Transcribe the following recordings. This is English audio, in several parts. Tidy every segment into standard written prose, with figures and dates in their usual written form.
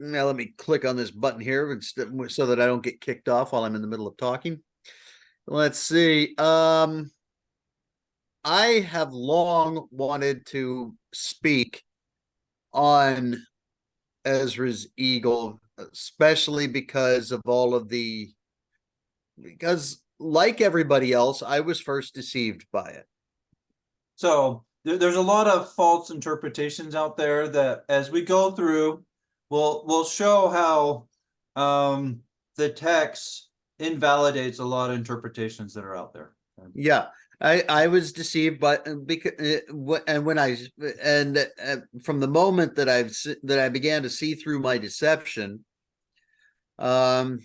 Now let me click on this button here so that I don't get kicked off while I'm in the middle of talking. Let's see. I have long wanted to speak on Ezra's eagle, especially because of because like everybody else, I was first deceived by it. So there's a lot of false interpretations out there that as we go through, we'll show how the text invalidates a lot of interpretations that are out there. Yeah, I was deceived, but because and when from the moment that I began to see through my deception, I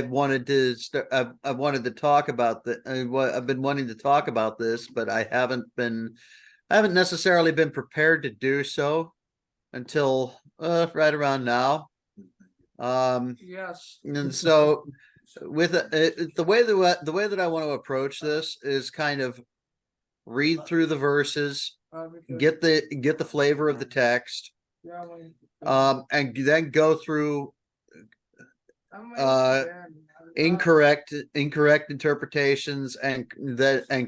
wanted to start. I wanted to talk about I've been wanting to talk about this, but I haven't necessarily been prepared to do so until right around now. Yes. And so with the way that I want to approach this is kind of read through the verses, get the flavor of the text, and then go through incorrect interpretations and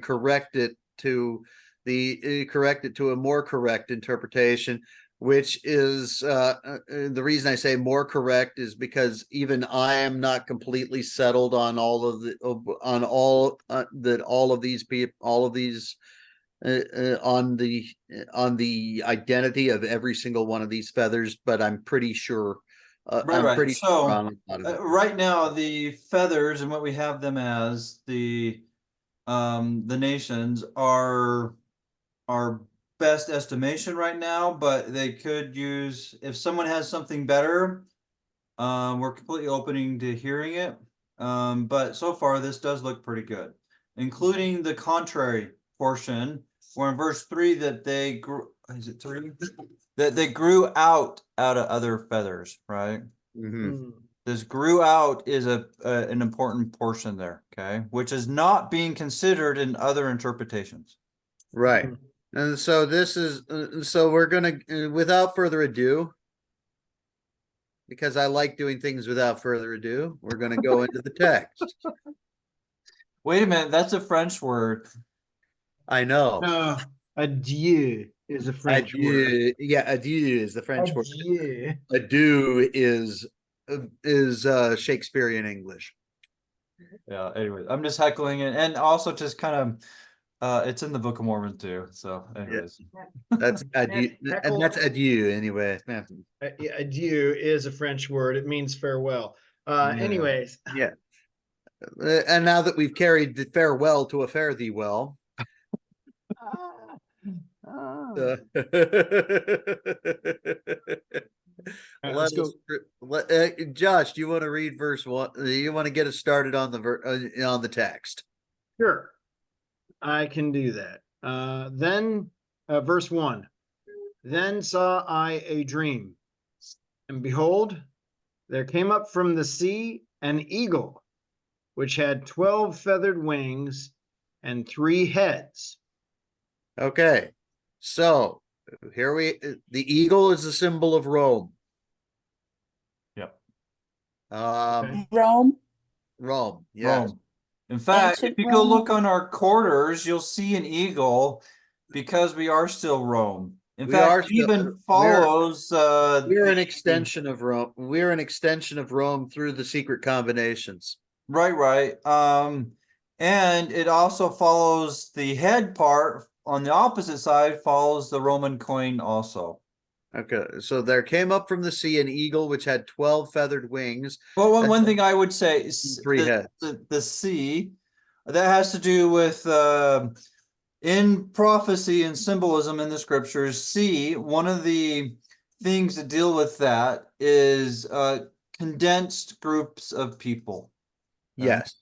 correct it to a more correct interpretation, which is the reason I say more correct is because even I am not completely settled on all of these people, on the identity of every single one of these feathers, but I'm pretty sure. Right. So right now the feathers and what we have them as the nations are our best estimation right now, but they could use, if someone has something better, we're completely opening to hearing it. But so far this does look pretty good, including the contrary portion where in verse 3 that they grew, is it 3? That they grew out of other feathers, right? Mm-hmm. This grew out is an important portion there, okay, which is not being considered in other interpretations. Right. And so this is so we're gonna without further ado, because I like doing things without further ado, we're gonna go into the text. Wait a minute, that's a French word. I know. No, adieu is a French word. Yeah, adieu is the French Adieu. word. Adieu is Shakespearean English. Yeah, anyways, I'm just heckling it, and also just kind of it's in the Book of Mormon too. So anyways. That's adieu, and that's adieu anyway. Adieu is a French word. It means farewell. Anyways. Yeah. And now that we've carried the farewell to a fare thee well. Let's go. Josh, do you want to read verse 1? Do you want to get us started on the text? Sure, I can do that. Then verse 1. Then saw I a dream, and behold, there came up from the sea an eagle, which had 12 feathered wings and 3 heads. Okay, so here the eagle is the symbol of Rome. Yep. Rome. Yes. Rome. In fact, Ancient if you go Rome. look on our quarters, you'll see an eagle because we are still Rome. In fact, it even follows. We're an extension of Rome. We're an extension of Rome through the secret combinations. Right. And it also follows the head part on the opposite side, follows the Roman coin also. Okay, so there came up from the sea an eagle which had 12 feathered wings. Well, one thing I would say is 3 heads. The sea, that has to do with in prophecy and symbolism in the scriptures. See, one of the things that deal with that is condensed groups of people. Yes.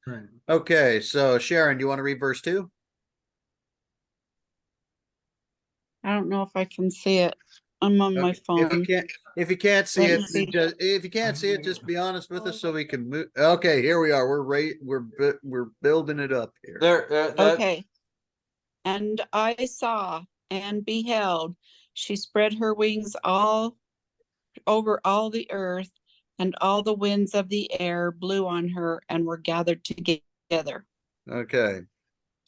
Right. Okay, so Sharon, do you want to read verse 2? I don't know if I can see it. I'm on my phone. If you can't see it, just be honest with us so we can move. Okay, here we are. We're building it up here. Okay. And I saw and beheld, she spread her wings all over all the earth, and all the winds of the air blew on her and were gathered together. Okay. And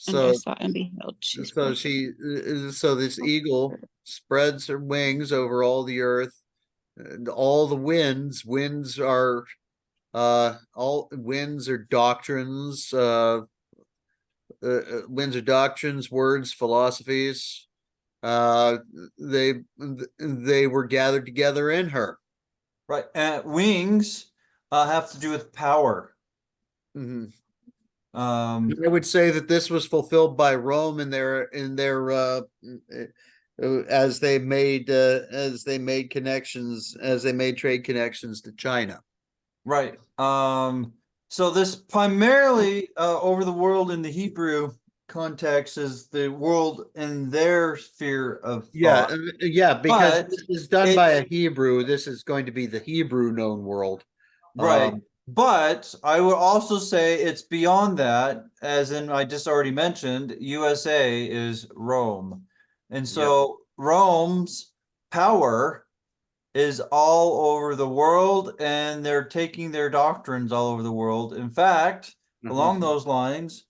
I So, saw and beheld. She so so this eagle spreads her wings over all the earth, and all the winds are all winds are doctrines, winds are doctrines, words, philosophies. Uh, they were gathered together in her. Right. Wings have to do with power. Mhm. Um, I would say that this was fulfilled by Rome in their as they made connections, as they made trade connections to China. right. So this primarily over the world in the Hebrew context is the world in their sphere of Yeah, thought. yeah, because But this is done by a it's Hebrew. This is going to be the Hebrew known world. right. Um, But I would also say it's beyond that, as in I just already mentioned, USA is Rome. And so Rome's power is all over the world, and they're taking their doctrines all over the world. In fact, along those lines,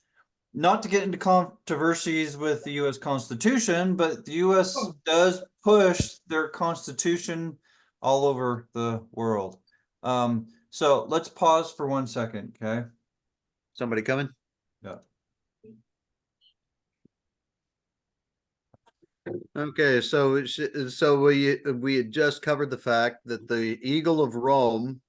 not to get into controversies with the US Constitution, but the US does push their Constitution all over the world. So let's pause for 1 second, okay? Somebody coming? Yeah. Okay, so we had just covered the fact that the eagle of Rome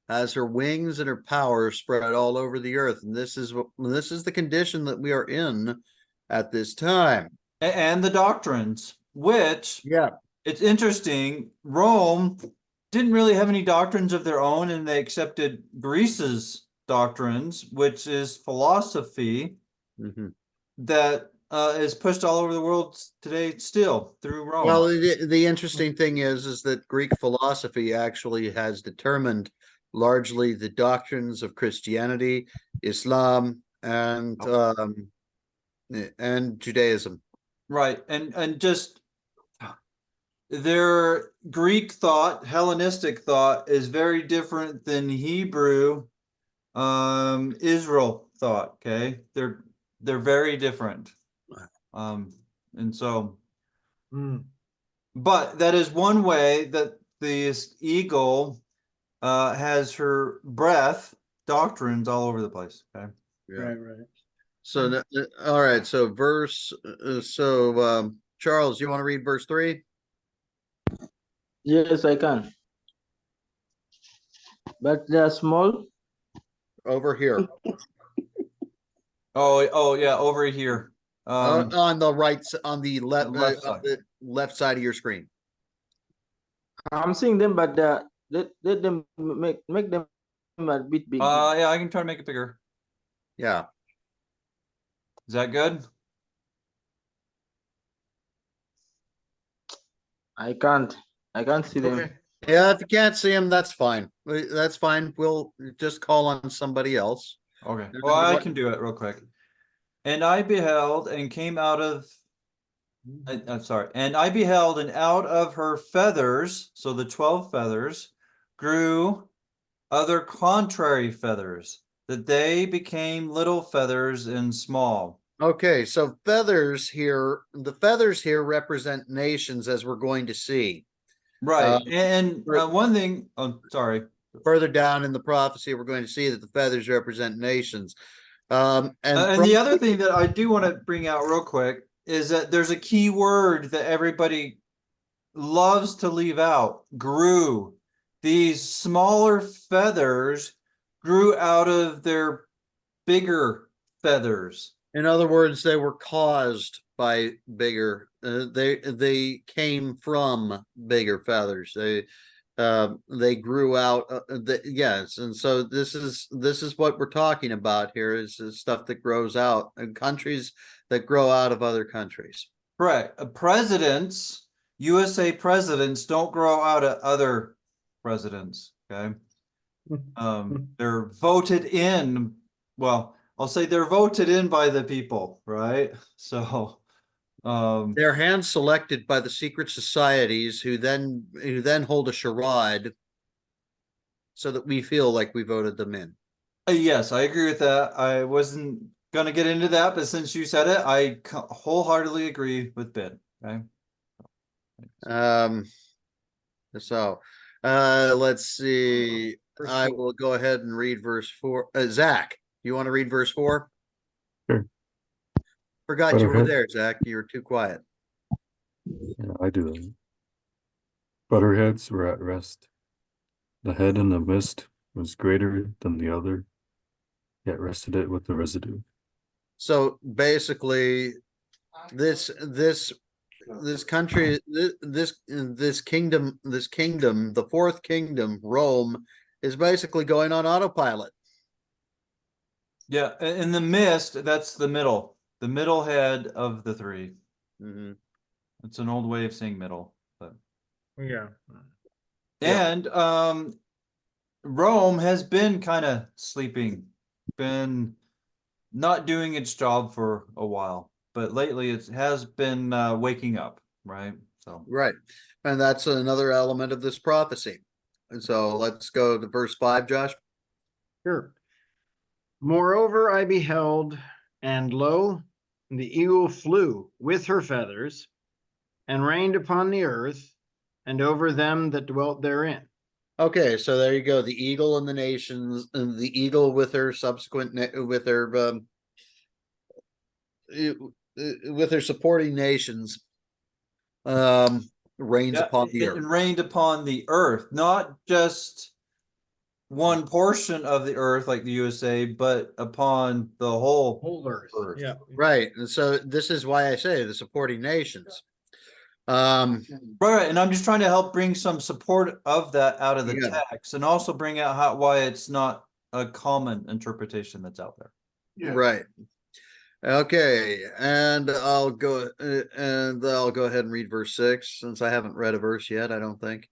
has her wings and her power spread all over the earth, and this is the condition that we are in at this time. And the doctrines, which Yeah. it's interesting, Rome didn't really have any doctrines of their own, and they accepted Greece's doctrines, which is philosophy Mhm. that is pushed all over the world today still through Rome. Well, the interesting thing is that Greek philosophy actually has determined largely the doctrines of Christianity, Islam, and Judaism. Right. And just their Greek thought, Hellenistic thought is very different than Hebrew, Israel thought. Okay. They're very different. And so, but that is one way that this eagle has her breath doctrines all over the place. Okay. Yeah. Right. So, all right. So, Charles, you want to read verse 3? Yes, I can. But they are small. Over here. Oh yeah, over here. On the right, on the left, left side. the left side of your screen. I'm seeing them, but let them make them a bit big. Yeah, I can try to make it bigger. Yeah. Is that good? I can't see them. Okay. Yeah, if you can't see them, that's fine. That's fine. We'll just call on somebody else. Okay. Well, I can do it real quick. And I beheld and came out of, I'm sorry. And I beheld and out of her feathers, so the 12 feathers, grew other contrary feathers, that they became little feathers and small. Okay, so the feathers here represent nations, as we're going to see. Right. And one thing, oh, sorry. Further down in the prophecy, we're going to see that the feathers represent nations. And the other thing that I do want to bring out real quick is that there's a key word that everybody loves to leave out: grew. These smaller feathers grew out of their bigger feathers. in other words, they were caused by bigger. They came from bigger feathers. They grew out. Yes, and so this is what we're talking about here. Is stuff that grows out in countries that grow out of other countries. Correct. Presidents, USA presidents, don't grow out of other presidents. Okay. They're voted in. Well, I'll say they're voted in by the people, right? So, They're hand selected by the secret societies who then hold a charade so that we feel like we voted them in. Yes, I agree with that. I wasn't gonna get into that, but since you said it, I wholeheartedly agree with Ben. Okay. So let's see. Verse I 4. will go ahead and read verse 4. Zach, you want to read verse 4? Sure. Forgot But you our were head- there, Zach. You were too quiet. Yeah, I do that. But our heads were at rest. The head in the midst was greater than the other, yet rested it with the residue. So basically, this country, this kingdom, the fourth kingdom, Rome, is basically going on autopilot. Yeah, in the mist, that's the middle head of the three. Mhm. It's an old way of saying middle, but Yeah. Yeah. and Rome has been kind of sleeping, been not doing its job for a while, but lately it has been waking up, right? So Right. And that's another element of this prophecy. And so let's go to verse 5, Josh. Sure. Moreover, I beheld, and lo, the eagle flew with her feathers, and reigned upon the earth, and over them that dwelt therein. Okay, so there you go. The eagle and the nations, and the eagle with her with her with her supporting nations, reigns yeah, upon the it earth. rained upon the earth, not just one portion of the earth like the USA, but upon the whole Whole earth. earth. Yeah. Right. And so this is why I say the supporting nations. Right, and I'm just trying to help bring some support of that out of the Yeah. text, and also bring out why it's not a common interpretation that's out there. Right. Okay, and I'll go ahead and read verse 6 since I haven't read a verse yet, I don't think.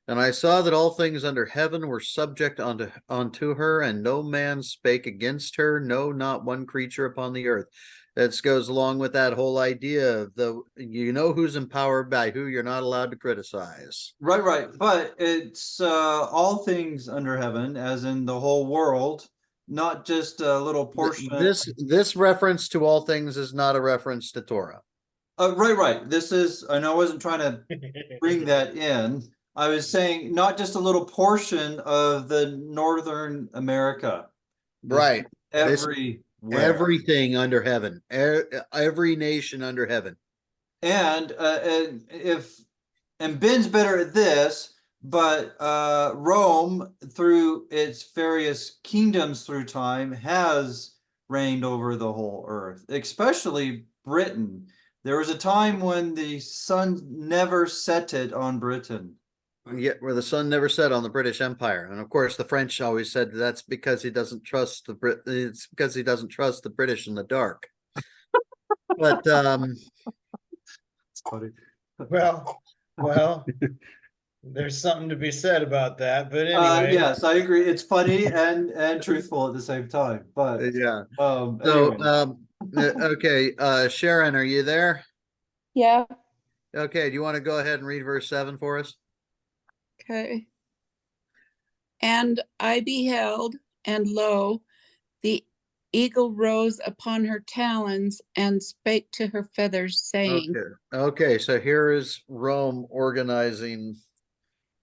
And I saw that all things under heaven were subject unto her, and no man spake against her, no, not one creature upon the earth. That goes along with that whole idea of who's empowered by who you're not allowed to criticize. Right, but it's all things under heaven, as in the whole world, not just a little portion. This reference to all things is not a reference to Torah. Right. This is, and I wasn't trying to bring that in. I was saying not just a little portion of the Northern America. Right. Everywhere. Everything under heaven, every nation under heaven. And Ben's better at this, but Rome, through its various kingdoms through time, has reigned over the whole earth, especially Britain. There was a time when the sun never setted on Britain. Yeah, where the sun never set on the British Empire, and of course the French always said that's because he doesn't trust it's because he doesn't trust the British in the dark. But It's funny. Well, there's something to be said about that, but anyway. Yes, I agree. It's funny and truthful at the same time. But yeah. anyway. So okay, Sharon, are you there? Yeah. Okay, do you want to go ahead and read verse 7 for us? Okay. And I beheld, and lo, the eagle rose upon her talons and spake to her feathers, saying, Okay, so here is Rome organizing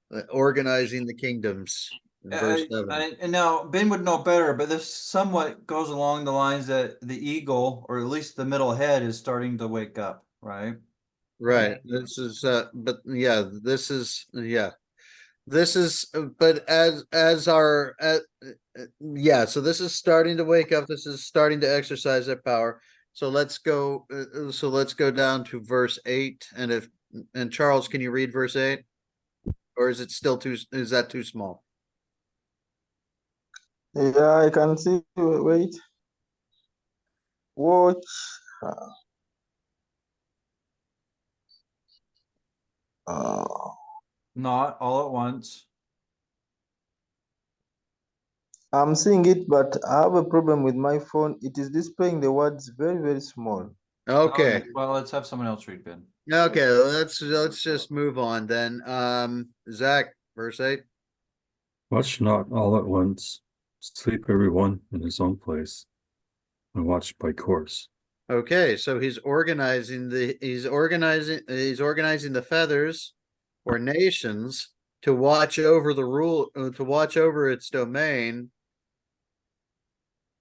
the kingdoms in verse 7. And now Ben would know better, but this somewhat goes along the lines that the eagle, or at least the middle head, is starting to wake up, right? Right. This is but as our so this is starting to wake up. This is starting to exercise their power. So let's go down to verse 8, and Charles, can you read verse 8? Or is that too small? Yeah, I can see. Wait. Watch. Not all at once. I'm seeing it, but I have a problem with my phone. It is displaying the words very, very small. Okay, Well, let's have someone else read, Ben. okay, let's just move on then. Zach, verse 8. Watch not all at once, sleep every one in his own place, and watch by course. Okay, so he's organizing the feathers or nations to watch over to watch over its domain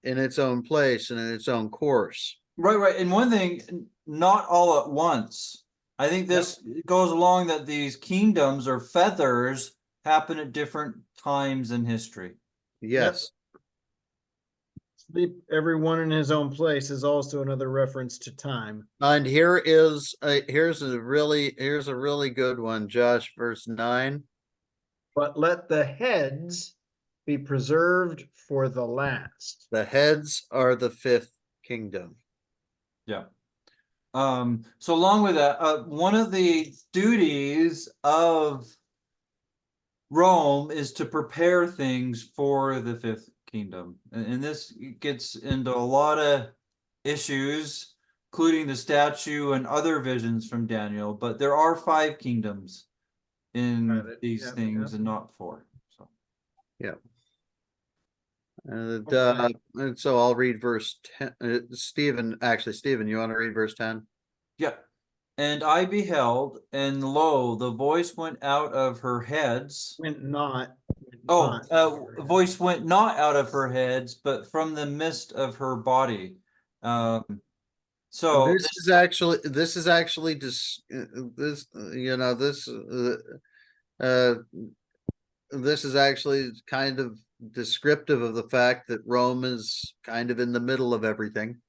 in its own place and in its own course. Right. And one thing, not all at once. I think this goes along that these kingdoms or feathers happen at different times in history. Yes. Sleep everyone in his own place is also another reference to time. And here's a really good one, Josh, verse 9. But let the heads be preserved for the last. The heads are the fifth kingdom. Yeah. So along with that, one of the duties of Rome is to prepare things for the fifth kingdom. And this gets into a lot of issues, including the statue and other visions from Daniel, but there are 5 kingdoms in these things and not 4. So And so I'll read verse 10. Stephen, you want to read verse 10? yeah. And I beheld, and lo, the voice went out of her heads. Voice went not out of her heads, but from the midst of her body. So this is actually just this, this is actually kind of descriptive of the fact that Rome is kind of in the middle of everything.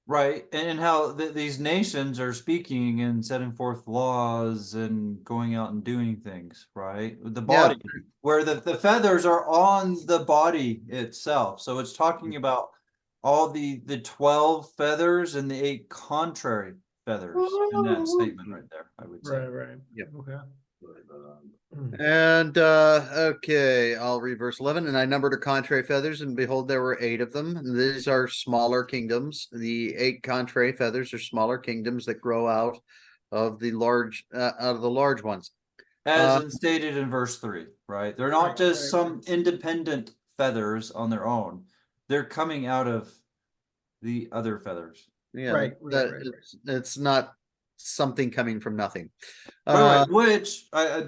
right, and how these nations are speaking and setting forth laws and going out and doing things, right? The body, where the feathers are on the body itself. So it's talking about all the 12 feathers and the 8 contrary feathers in that statement right there, I would say. Right. Yep. Okay. And okay, I'll read verse 11. And I numbered her contrary feathers, and behold, there were 8 of them. And these are smaller kingdoms. The 8 contrary feathers are smaller kingdoms that grow out of the large ones. As stated in verse 3, right? They're not just some independent feathers on their own. They're coming out of the other feathers. Yeah, Right. it's not something coming from nothing. Right, which I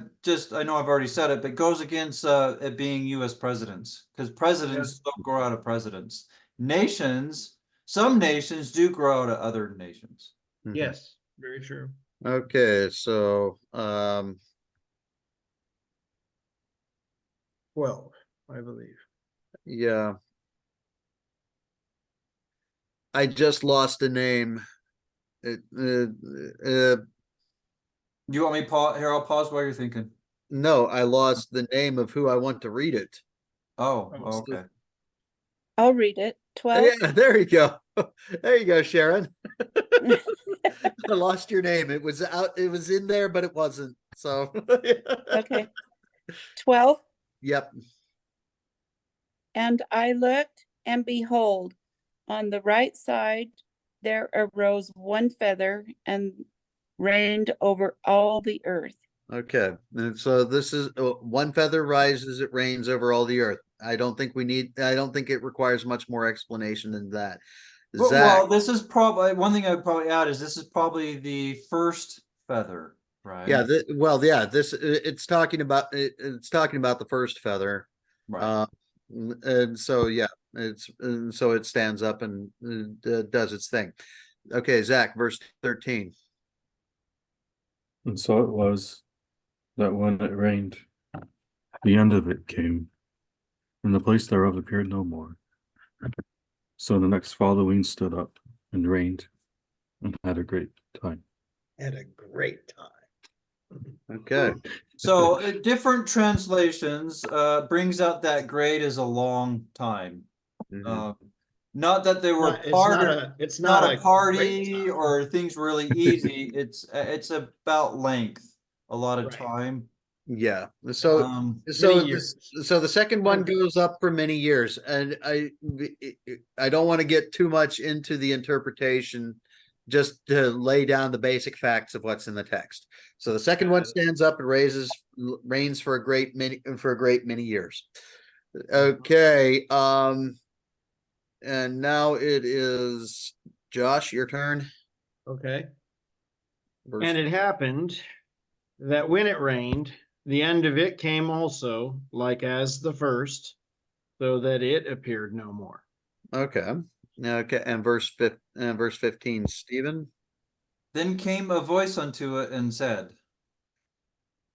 know I've already said it, but goes against it being U.S. presidents, because presidents don't grow out of presidents. Some nations do grow out of other nations. Yes, very true. Okay, so 12, I believe. yeah. I just lost a name. You want me to pause? Here, I'll pause while you're thinking. No, I lost the name of who I want to read it. Oh, okay. I'll read it. 12. Yeah, there you go. There you go, Sharon. I lost your name. It was in there, but it wasn't. So Okay. 12. Yep. And I looked, and behold, on the right side there arose one feather and reigned over all the earth. Okay. And so this is one feather rises, it rains over all the earth. I don't think it requires much more explanation than that. Well, this is probably one thing I'd probably add is this is probably the first feather, right? Yeah. It's talking about the first feather. Right. And so, yeah, so it stands up and does its thing. Okay, Zach, verse 13. And so it was that when it rained, the end of it came, and the place thereof appeared no more. So the next following stood up and reigned, and had a great time. Had a great time. Okay. So different translations brings out that great is a long time. Not that they were It's not a party or things were really easy. It's about length, a lot of time. Yeah. So the second one goes up for many years, and I don't want to get too much into the interpretation just to lay down the basic facts of what's in the text. So the second one Got it. stands up and reigns for a great many years. Okay, and now it is Josh, your turn. Okay. Verse- And it happened that when it rained, the end of it came also, like as the first, so that it appeared no more. Okay, okay, and verse 15, Stephen. Then came a voice unto it and said,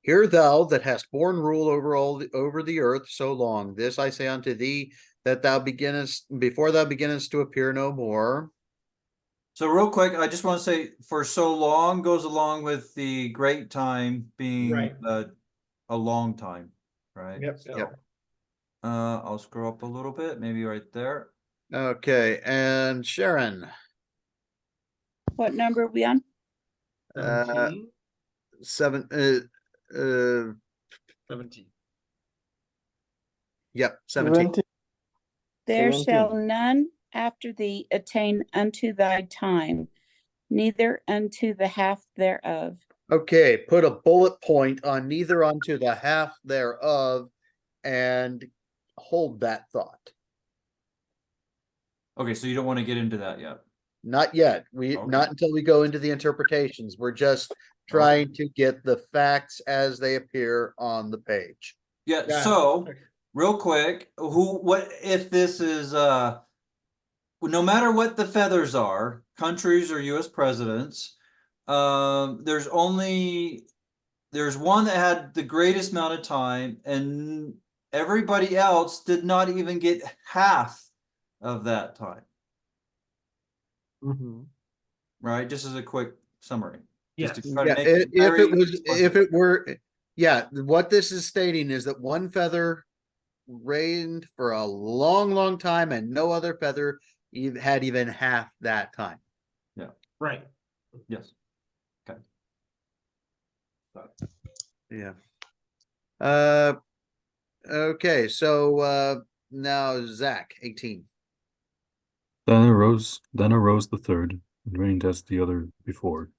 Hear thou that hast borne rule over the earth so long, this I say unto thee, that thou beginnest before thou beginnest to appear no more. so real quick, I just want to say for so long goes along with the great time being Right. a long time, right? Yep. So, I'll scroll up a little bit, maybe right there. Okay, and Sharon, What number are we on? 17. 17. Yep, 17. There 17. shall none after thee attain unto thy time, neither unto the half thereof. Okay, put a bullet point on neither unto the half thereof and hold that thought. Okay, so you don't want to get into that yet. Not yet. Okay. Not until we go into the interpretations. We're just trying to get the facts as they appear on the page. Yeah, Got it. so Okay. real quick, what if this is no matter what the feathers are, countries or US presidents, there's one that had the greatest amount of time, and everybody else did not even get half of that time. Mhm. Right? Just as a quick summary. Just to Yes. try to Yeah, make it if very it was, explicit. if it were, yeah, what this is stating is that one feather reigned for a long, long time and no other feather had even half that time. Right. Yes. Okay. Yeah. Okay, so now Zach, 18. Then arose the third, and reigned as the other before,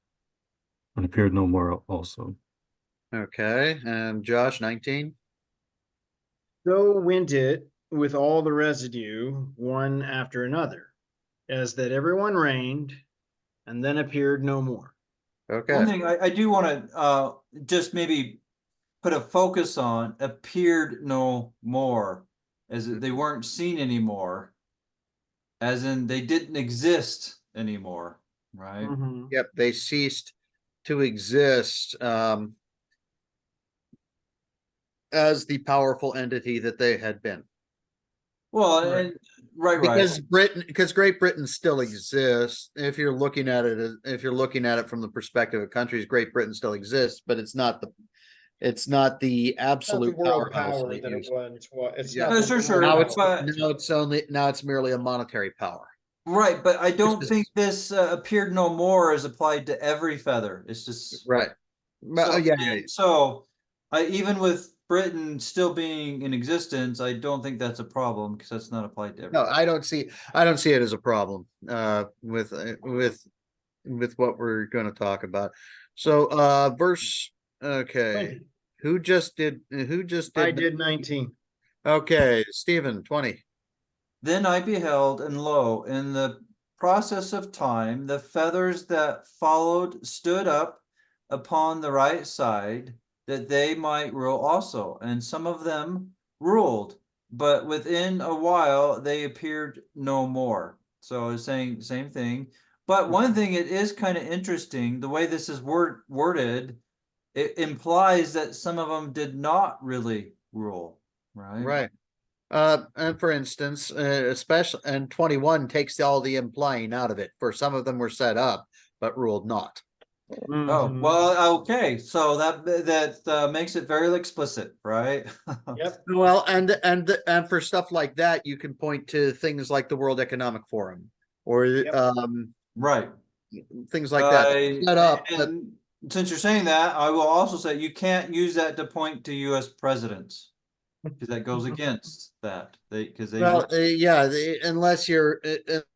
and appeared no more also. Okay, and Josh, 19. So went it with all the residue, one after another, as that everyone reigned, and then appeared no more. Okay. One thing I do want to just maybe put a focus on appeared no more, as they weren't seen anymore, as in they didn't exist anymore, right? Mhm. Yep, they ceased to exist as the powerful entity that they had been. Well, Right. and right. Because Great Britain still exists. If you're looking at it from the perspective of countries, Great Britain still exists, but it's not the absolute world powerhouse power it that it used. was. Well, it's Yeah. not the Sure, world sure, Now power. it's merely a monetary power. Right, but I don't is- think this appeared no more is applied to every feather. It's just Right. so, Yeah. and so even with Britain still being in existence, I don't think that's a problem because that's not applied to No, everyone. I don't see it as a problem with what we're going to talk about. So verse, okay. 20. Who just did I did 19. Okay, Stephen, 20. Then I beheld, and lo, in the process of time, the feathers that followed stood up upon the right side, that they might rule also. And some of them ruled, but within a while they appeared no more. So it's saying same thing. But one thing, it is kind of interesting, the way this is worded, it implies that some of them did not really rule, right? Right. And for instance, especially and 21 takes all the implying out of it. For some of them were set up, but ruled not. Oh, Mhm. well, okay, so that makes it very explicit, right? Yep. Well, and for stuff like that, you can point to things like the World Economic Forum or Yep. Right. things like that. Set up, but And since you're saying that, I will also say you can't use that to point to US presidents. because that goes against that. Because they Well, yeah, unless you're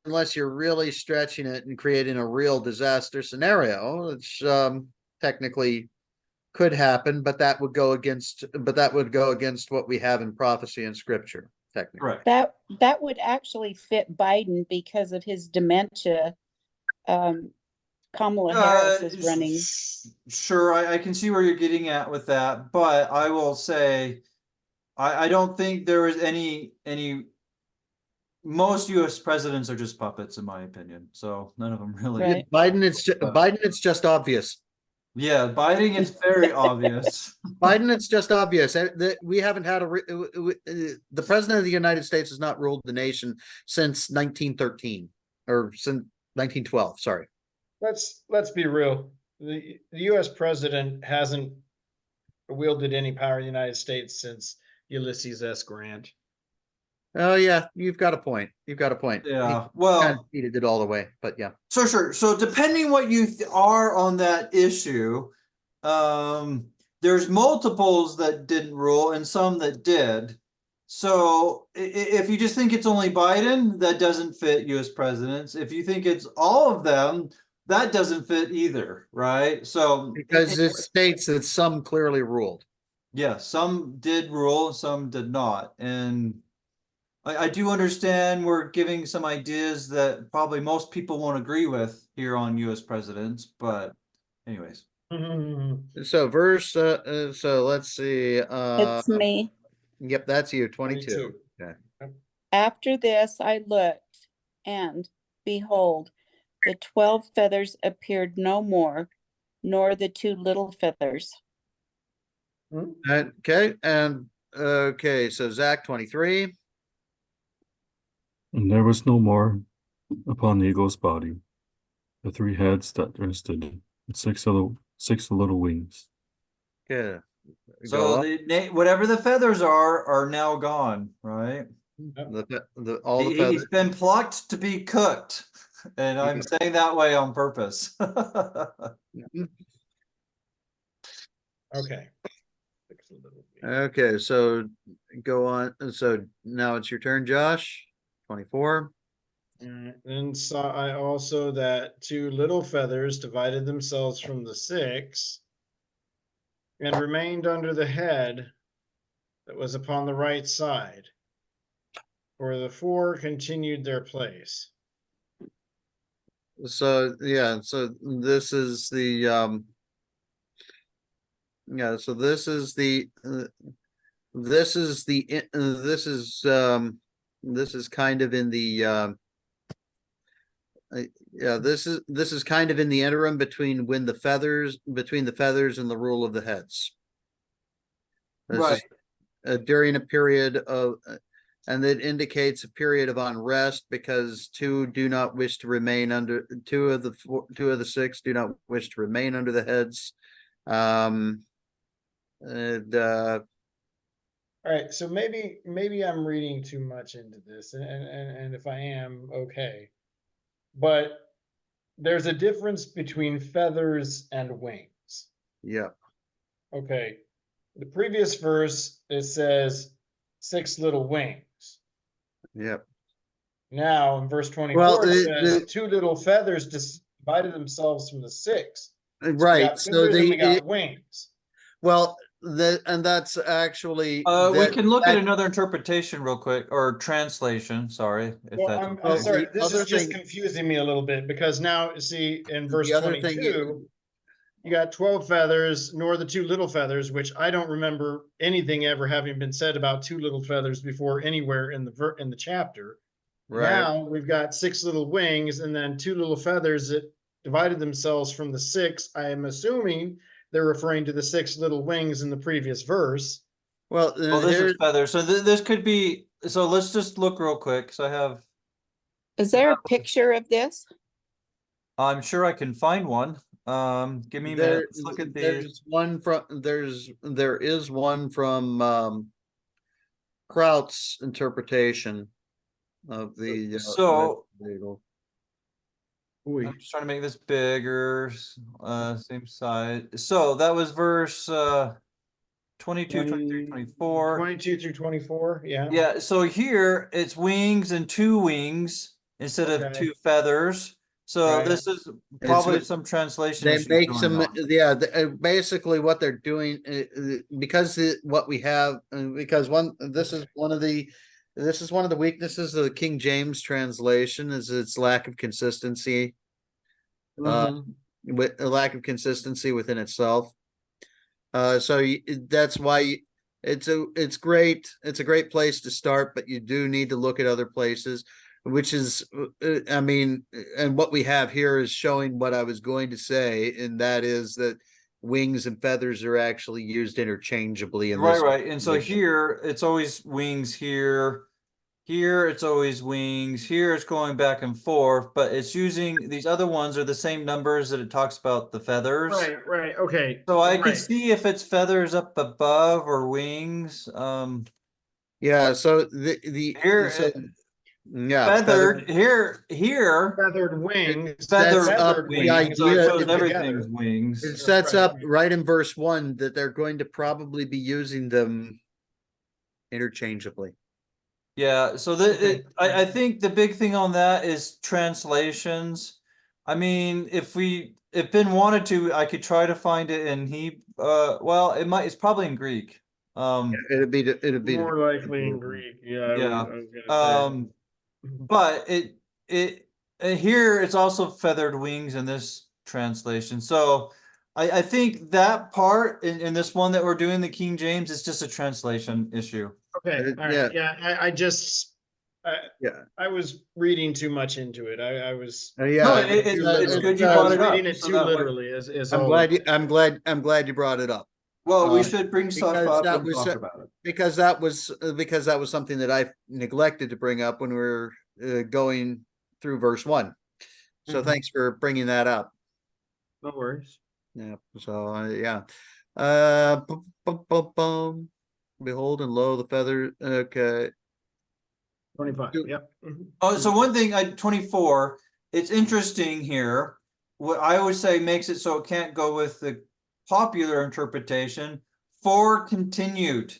really stretching it and creating a real disaster scenario, which technically could happen, but that would go against what we have in prophecy and scripture, technically. correct. That would actually fit Biden because of his dementia. Kamala Harris is running. Sure, I can see where you're getting at with that, but I will say, I don't think there is any. Most U.S. presidents are just puppets, in my opinion. So none of them really. Right. Biden, it's just obvious. Yeah, Biden is very obvious. Biden, it's just obvious that we haven't had the president of the United States has not ruled the nation since 1913 or since 1912. Sorry. Let's be real. The U.S. president hasn't wielded any power in the United States since Ulysses S. Grant. Oh yeah, you've got a point. You've got a point. Yeah, He well, kind of defeated it all the way, but yeah. so sure. So depending what you are on that issue, there's multiples that didn't rule and some that did. So if you just think it's only Biden, that doesn't fit U.S. presidents. If you think it's all of them, that doesn't fit either, right? So Because it states that some clearly ruled. yeah, some did rule, some did not, and I do understand we're giving some ideas that probably most people won't agree with here on U.S. presidents, but anyways. So so let's see. It's me. Yep, that's you, 22. Okay. After this I looked, and behold, the 12 feathers appeared no more, nor the 2 little feathers. Okay, and okay, so Zach, 23. And there was no more upon the eagle's body the 3 heads that rested, and 6 little wings. Okay. So whatever the feathers are now gone, right? All the He's feathers. been plucked to be cooked, and I'm saying that way on purpose. Okay. Okay, so go on. So now it's your turn, Josh. 24. Then saw I also that 2 little feathers divided themselves from the 6 and remained under the head that was upon the right side, for the 4 continued their place. So yeah, so this is the yeah, so this is kind of in the yeah, this is kind of in the interim between the feathers and the rule of the heads. This Right. is during a period of and it indicates a period of unrest because 2 do not wish to remain under 2 of the 6 do not wish to remain under the heads. And all right, so maybe I'm reading too much into this, and if I am, okay. But there's a difference between feathers and wings. yeah. Okay. The previous verse, it says 6 little wings. Yep. Now in verse 24, Well, it says 2 little feathers divided themselves from the 6. So we right. got So feathers and we got wings. well, and that's actually We can look at another interpretation real quick, or translation, sorry. If Well, that's I'm sorry, the this other is just thing- confusing me a little bit because now, see, in verse the other thing 22, you got 12 feathers, nor the 2 little feathers, which I don't remember anything ever having been said about 2 little feathers before anywhere in the chapter. right. Now we've got 6 little wings and then 2 little feathers that divided themselves from the 6. I am assuming they're referring to the 6 little wings in the previous verse. Well, this here's is feather. So this could be. So let's just look real quick. So I have. Is there a picture of this? I'm sure I can find one. Give me a minute. Let's look at these. there is one from Kraut's interpretation of the So- legal. I'm just trying to make this bigger, same size. So that was verse 22, 23, 24. 22 through 24, yeah. Yeah, so here it's wings and 2 wings instead of Okay. 2 feathers. So Right. this is probably some translation They issues make going some, on. yeah, basically what they're doing, because what we have, because this is one of the weaknesses of the King James translation is its lack of consistency, Mhm. with a lack of consistency within itself. So that's why it's great. It's a great place to start, but you do need to look at other places, which is, I mean, and what we have here is showing what I was going to say, and that is that wings and feathers are actually used interchangeably in Right, this. right. And so situation. here it's always wings here. Here it's always wings. Here it's going back and forth, but it's using these other ones are the same numbers that it talks about the feathers. Right, okay. So I could Right. see if it's feathers up above or wings. Yeah. So the Here so yeah, feathered here Feathered wings. sets feathered up feathered the wings. So it idea. shows It everything's wings. it sets Right, up right. right in verse 1 that they're going to probably be using them interchangeably. Yeah, so Okay. I think the big thing on that is translations. I mean, if Ben wanted to, I could try to find it in well, it's probably in Greek. It'd be More likely in Greek, yeah. Yeah. I was gonna say. But here it's also feathered wings in this translation. So I think that part in this one that we're doing, the King James, is just a translation issue. Okay, all yeah. right, yeah, I just, Yeah. I was reading too much into it. I was. Yeah, No, it's good you I brought was it up. reading it so too that way- literally is I'm all. glad you brought it up. Well, we Uh, should bring stuff because up that and was talk about it. because that was something that I neglected to bring up when we were going through verse 1. So Mhm. thanks for bringing that up. No worries. Yeah. So yeah. Behold and lo the feather. Okay. 25, yep. Mhm. Oh, so one thing, 24, it's interesting here. What I would say makes it so it can't go with the popular interpretation. 4 continued.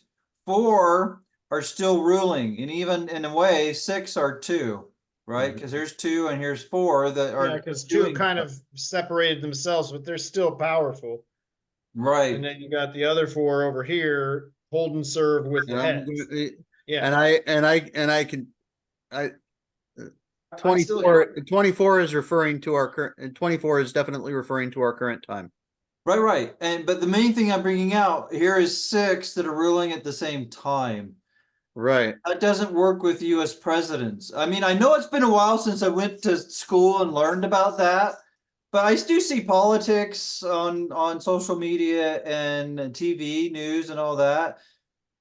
4 are still ruling, and even in a way, 6 are 2, right? Because here's 2 and here's 4 that are Yeah, because 2 doing kind stuff. of separated themselves, but they're still powerful. And Right. then you got the other 4 over here, hold and serve with the And I'm heads. gonna- Yeah. and I can I I'm still here. 24 is referring to our current 24 is definitely referring to our current time. Right, right. But the main thing I'm bringing out here is 6 that are ruling at the same time. Right. That doesn't work with US presidents. I mean, I know it's been a while since I went to school and learned about that, but I do see politics on social media and TV news and all that.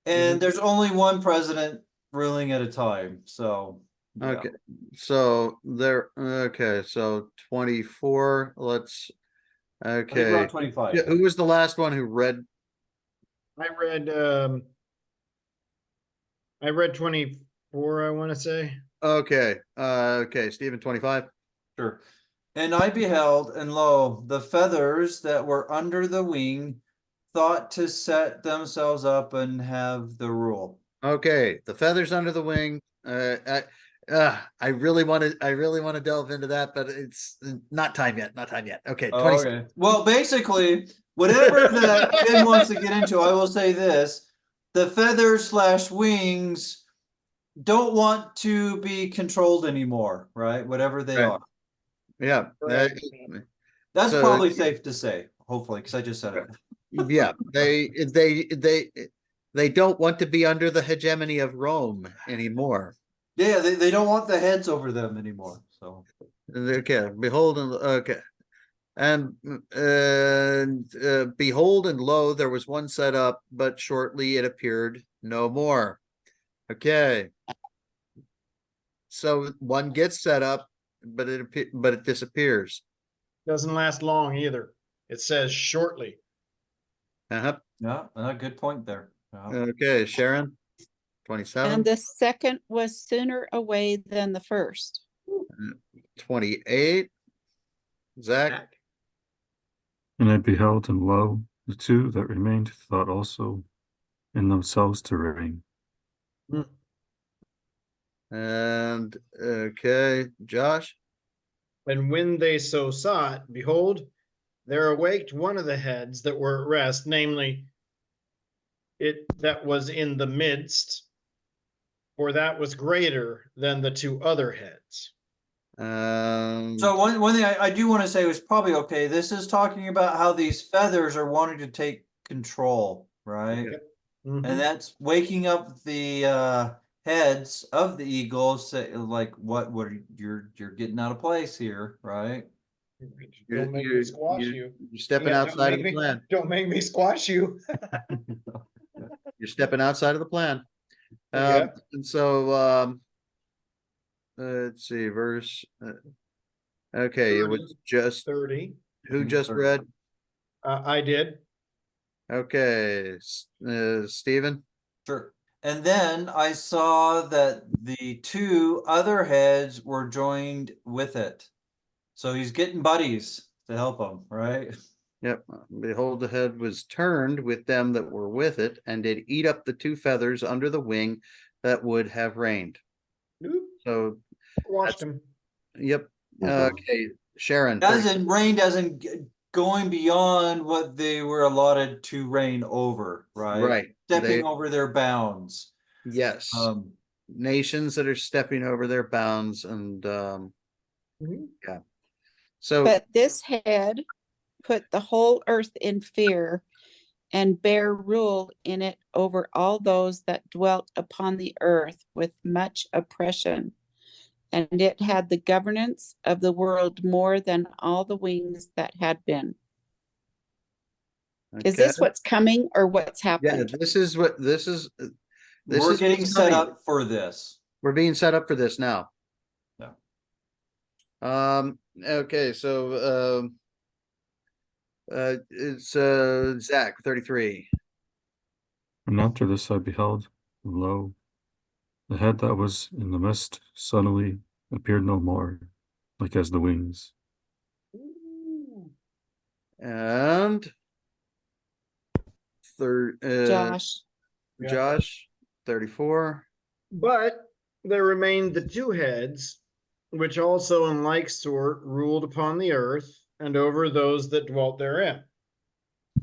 And there's only one president ruling at a time. So yeah. Okay. So okay, so 24. Let's I think we're okay. on 25. Yeah, who was the last one who read? I read 24, I want to say. Okay. Okay, Stephen 25. Sure. And I beheld, and lo, the feathers that were under the wing thought to set themselves up and have the rule. Okay, the feathers under the wing. I really want to delve into that, but it's not time yet. Not time yet. Okay, 20. Okay. Well, basically, whatever that Ben wants to get into, I will say this: the feathers / wings don't want to be controlled anymore, right? Whatever they Right. are. Yeah. Correct. That's So- probably safe to say, hopefully, because I just said it. Yeah, they don't want to be under the hegemony of Rome anymore. Yeah, they don't want the heads over them anymore. So Okay, behold and okay. And behold and lo, there was one set up, but shortly it appeared no more. Okay. So one gets set up, but it disappears. Doesn't last long either. It says shortly. Uh-huh. yeah, good point there. Yeah. Okay, Sharon, 27, And the second was sooner away than the first. 28. Zach, And I beheld, and lo, the 2 that remained thought also in themselves to reign. And, okay, Josh? And when they so sought, behold, there awaked one of the heads that were at rest, namely it that was in the midst, for that was greater than the two other heads. So one thing I do want to say was probably okay. This is talking about how these feathers are wanting to take control, right? Mhm. And that's waking up the heads of the eagles, like what you're getting out of place here, right? Don't make me squash you. You're stepping Yeah, don't outside of make the me- plan. Don't make me squash you. You're stepping outside of the plan. Yeah. And so, let's see, okay, it was just, 30. who just read? I did. Okay, Stephen? Sure. And then I saw that the two other heads were joined with it. So he's getting buddies to help him, right? Yep. Behold, the head was turned with them that were with it, and did eat up the two feathers under the wing that would have reigned. Oop, So, Watched That's- him. yep. Okay, Sharon. As in reigned, as in going beyond what they were allotted to reign over, right? Right. Stepping They, over their bounds. yes. Um, Nations that are stepping over their bounds and, Mhm. so, But this head put the whole earth in fear and bare rule in it over all those that dwelt upon the earth with much oppression. And it had the governance of the world more than all the wings that had been. Is okay. this what's coming or what's Yeah, happened? this is what, this is we're getting what's set coming. up for this. We're being set up for this now. Yeah. Okay, so, it's, Zach, 33. And after this I beheld, and lo, the head that was in the mist suddenly appeared no more, like as the wings. And Josh, Yeah. Josh, 34. But there remained the two heads, which also in like sort ruled upon the earth and over those that dwelt therein.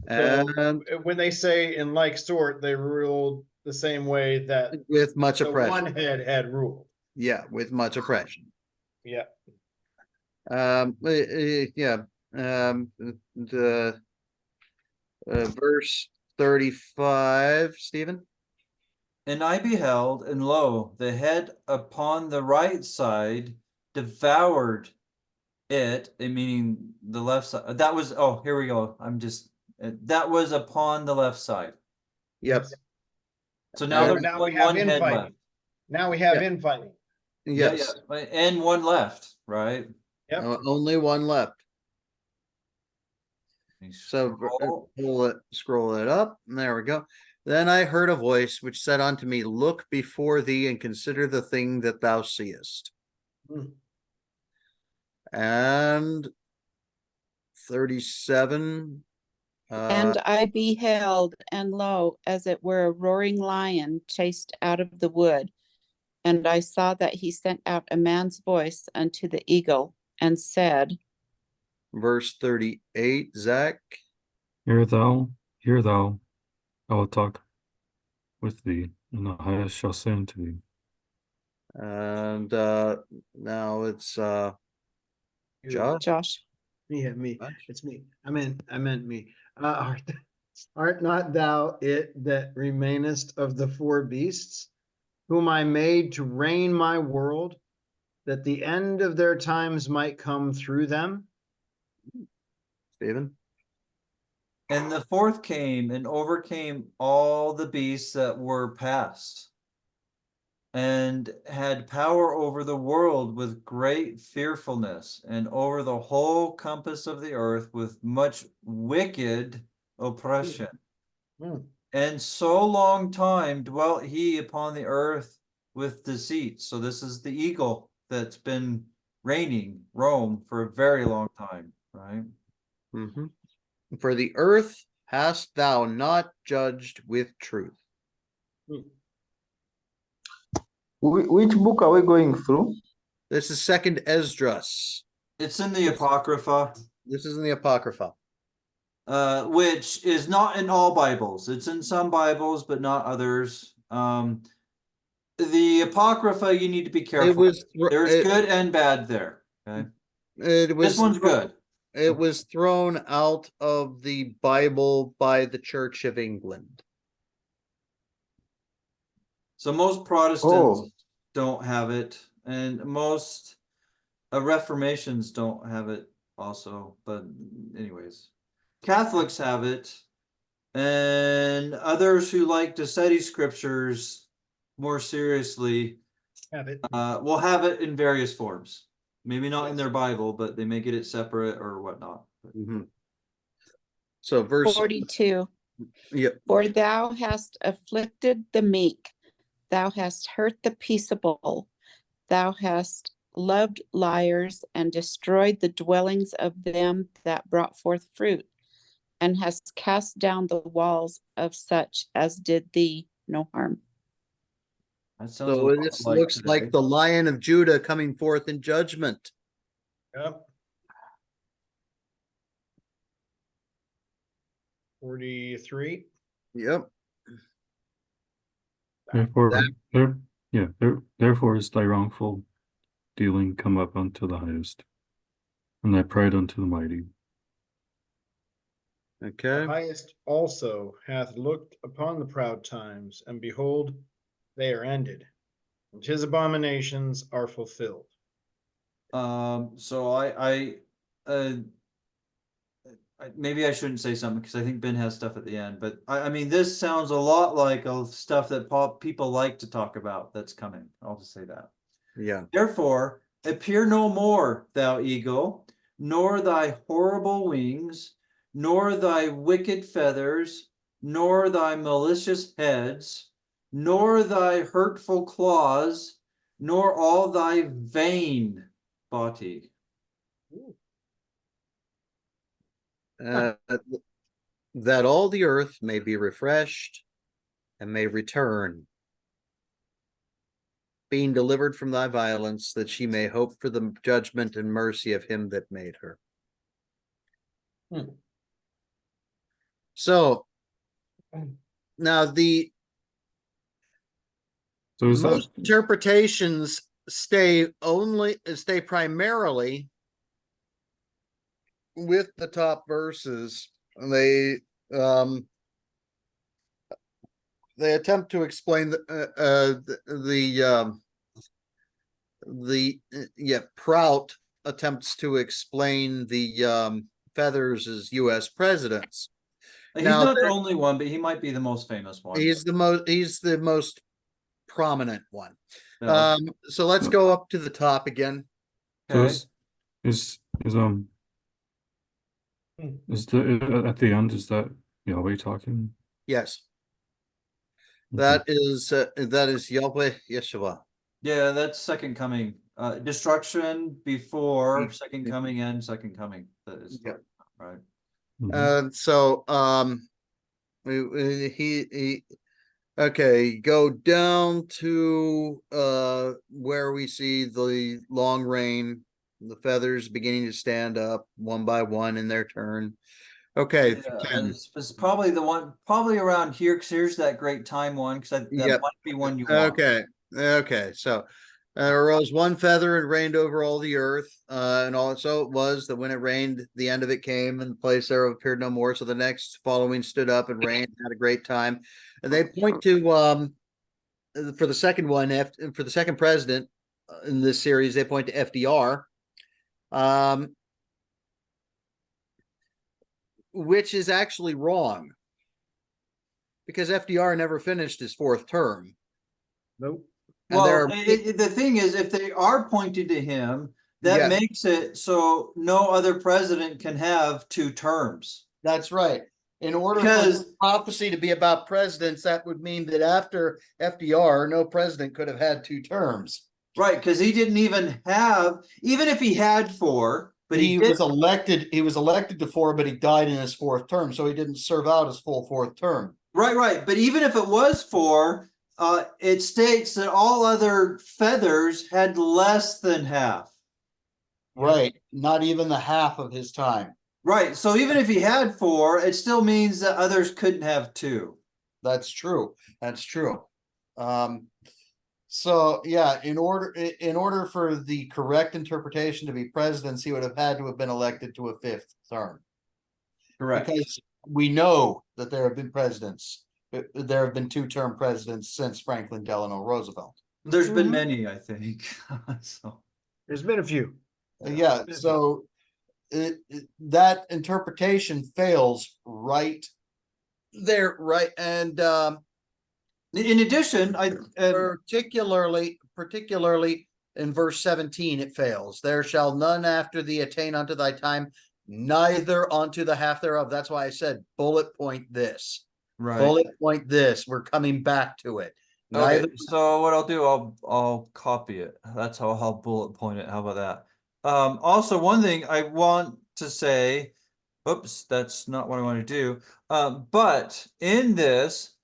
So And when they say in like sort, they ruled the same way that with much the oppression. one head had ruled. Yeah, with much oppression. Yeah. Yeah, the verse 35, Stephen. And I beheld, and lo, the head upon the right side devoured it, meaning the left side. That was, oh, here we go. That was upon the left side. Yep. So now there's now we only have one head infighting. left. Now we have Yeah. infighting. Yes. Yeah, and one left, right? Yep. Only one left. So Scroll. scroll it up. And there we go. Then I heard a voice which said unto me, Look before thee and consider the thing that thou seest. Hmm. And 37. and I beheld, and lo, as it were a roaring lion chased out of the wood. And I saw that he sent out a man's voice unto the eagle and said, Verse 38, Zach. Hear thou, I will talk with thee, and the highest shall say unto thee. And now it's Josh. Josh, Yeah, me. It's me. I meant me. Art not thou it that remainest of the four beasts, whom I made to reign my world, that the end of their times might come through them? Stephen. And the fourth came and overcame all the beasts that were past, and had power over the world with great fearfulness, and over the whole compass of the earth with much wicked oppression. Hmm. And so long time dwelt he upon the earth with deceit. So this is the eagle that's been reigning Rome for a very long time, right? For the earth hast thou not judged with truth. Which book are we going through? This is second Esdras. It's in the Apocrypha, This is in the Apocrypha. which is not in all Bibles. It's in some Bibles, but not others. The Apocrypha, you need to be It careful. was There's good and bad there. Okay, it was this one's good. It was thrown out of the Bible by the Church of England. So most Protestants Oh. don't have it, and most Reformations don't have it also. But anyways, Catholics have it, and others who like to study scriptures more seriously Have it. will have it in various forms. Maybe not in their Bible, but they may get it separate or whatnot. Mhm. So verse 42. Yep. For thou hast afflicted the meek, thou hast hurt the peaceable, thou hast loved liars and destroyed the dwellings of them that brought forth fruit, and hast cast down the walls of such as did thee no harm. That sounds a So lot this like looks today. like the Lion of Judah coming forth in judgment. Yep. 43. Yep. Therefore, therefore is thy wrongful dealing come up unto the highest, and thy pride unto the mighty. The Okay. highest also hath looked upon the proud times, and behold, they are ended, and his abominations are fulfilled. So maybe I shouldn't say something because I think Ben has stuff at the end, but I mean, this sounds a lot like stuff that people like to talk about that's coming. I'll just say that. Yeah. Therefore, appear no more, thou eagle, nor thy horrible wings, nor thy wicked feathers, nor thy malicious heads, nor thy hurtful claws, nor all thy vain body. That all the earth may be refreshed and may return, being delivered from thy violence, that she may hope for the judgment and mercy of him that made her. So now the So is most that interpretations stay primarily with the top verses. They attempt to explain Prout attempts to explain the feathers as U.S. presidents. He's Now, not the only one, but he might be the most famous one. He's the most prominent one. Yeah. So let's go up to the top again. so Okay. is the at the end, is that Yahweh talking? Yes, Okay. that is Yahweh Yeshua. Yeah, that's second coming. Destruction before second coming and second coming. That is Yeah. right. Mhm. So he okay, go down to where we see the long reign, the feathers beginning to stand up one by one in their turn. Okay, Yeah, it's probably the one, probably around here, because here's that great time one, because that Yep. might be one you want. Okay, so arose one feather and reigned over all the earth, and also it was that when it rained, the end of it came, and the place thereof appeared no more. So the next following stood up and reigned, and had a great time. And they point to for the second one, for the second president in this series, they point to FDR, which is actually wrong, because FDR never finished his fourth term. Nope. And Well, the thing is, if they are pointed to him, that makes it so no other president can have 2 terms. That's right. In order Because- for prophecy to be about presidents, that would mean that after FDR, no president could have had 2 terms. Right, because he didn't even have, even if he had 4, but he was elected to 4, but he died in his 4th term, so he didn't serve out his full 4th term. Right. But even if it was 4, it states that all other feathers had less than half. Right, not even the half of his time. Right, so even if he had 4, it still means that others couldn't have 2. That's true. That's true. So yeah, in order for the correct interpretation to be presidents, he would have had to have been elected to a 5th term. Correct. Because we know that there have been presidents. There have been 2-term presidents since Franklin Delano Roosevelt. There's been Mhm. many, I think. So There's been a few. Yeah, so that interpretation fails right there, right? And in addition, particularly in verse 17, it fails. There shall none after thee attain unto thy time, neither unto the half thereof. That's why I said bullet point this. right. Bullet point this. We're coming back to it. Okay, Neither so what I'll do, I'll copy it. That's how I'll bullet point it. How about that? Also, one thing I want to say, oops, that's not what I want to do. But in this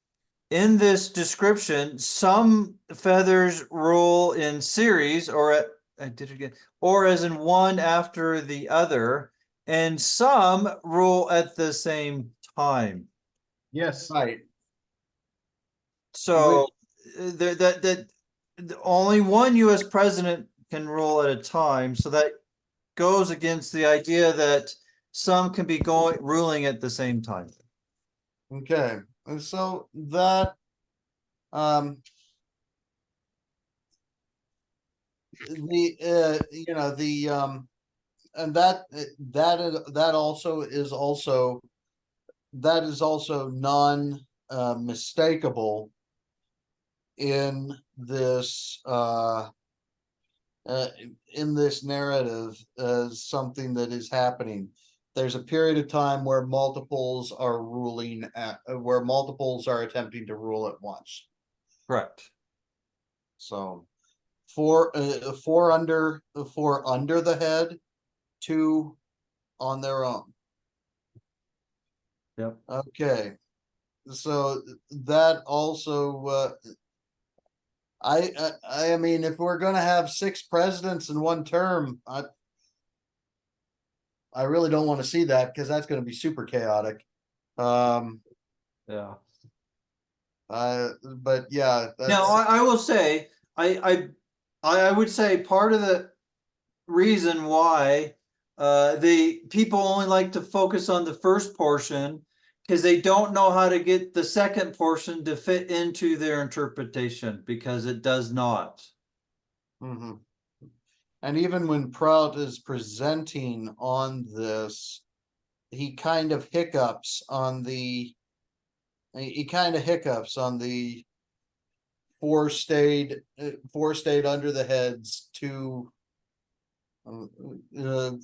description, some feathers rule in series, or I did it again, or as in one after the other, and some rule at the same time. Yes. right. So that only one U.S. president can rule at a time. So that goes against the idea that some can be ruling at the same time. Okay. And so that and that is also non mistakable in this narrative as something that is happening. There's a period of time where multiples are attempting to rule at once. Correct. So four under the head, 2 on their own. Yep. Okay. So that also I mean, if we're gonna have 6 presidents in one term, I really don't want to see that, because that's going to be super chaotic. Yeah. But yeah, Now, I will say, I would say part of the reason why the people only like to focus on the first portion because they don't know how to get the second portion to fit into their interpretation, because it does not. Mhm. And even when Prout is presenting on this, he kind of hiccups on the 4 stayed under the heads, 2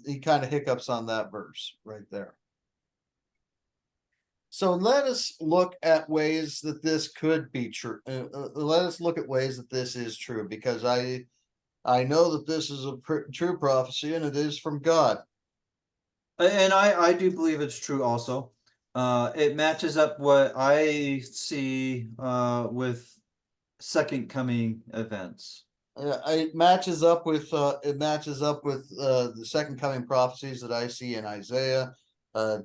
he kind of hiccups on that verse right there. So let us look at ways that this could be true. Let us look at ways that this is true, because I know that this is a true prophecy, and it is from God. And I do believe it's true also. It matches up what I see with second coming events. It matches up with the second coming prophecies that I see in Isaiah,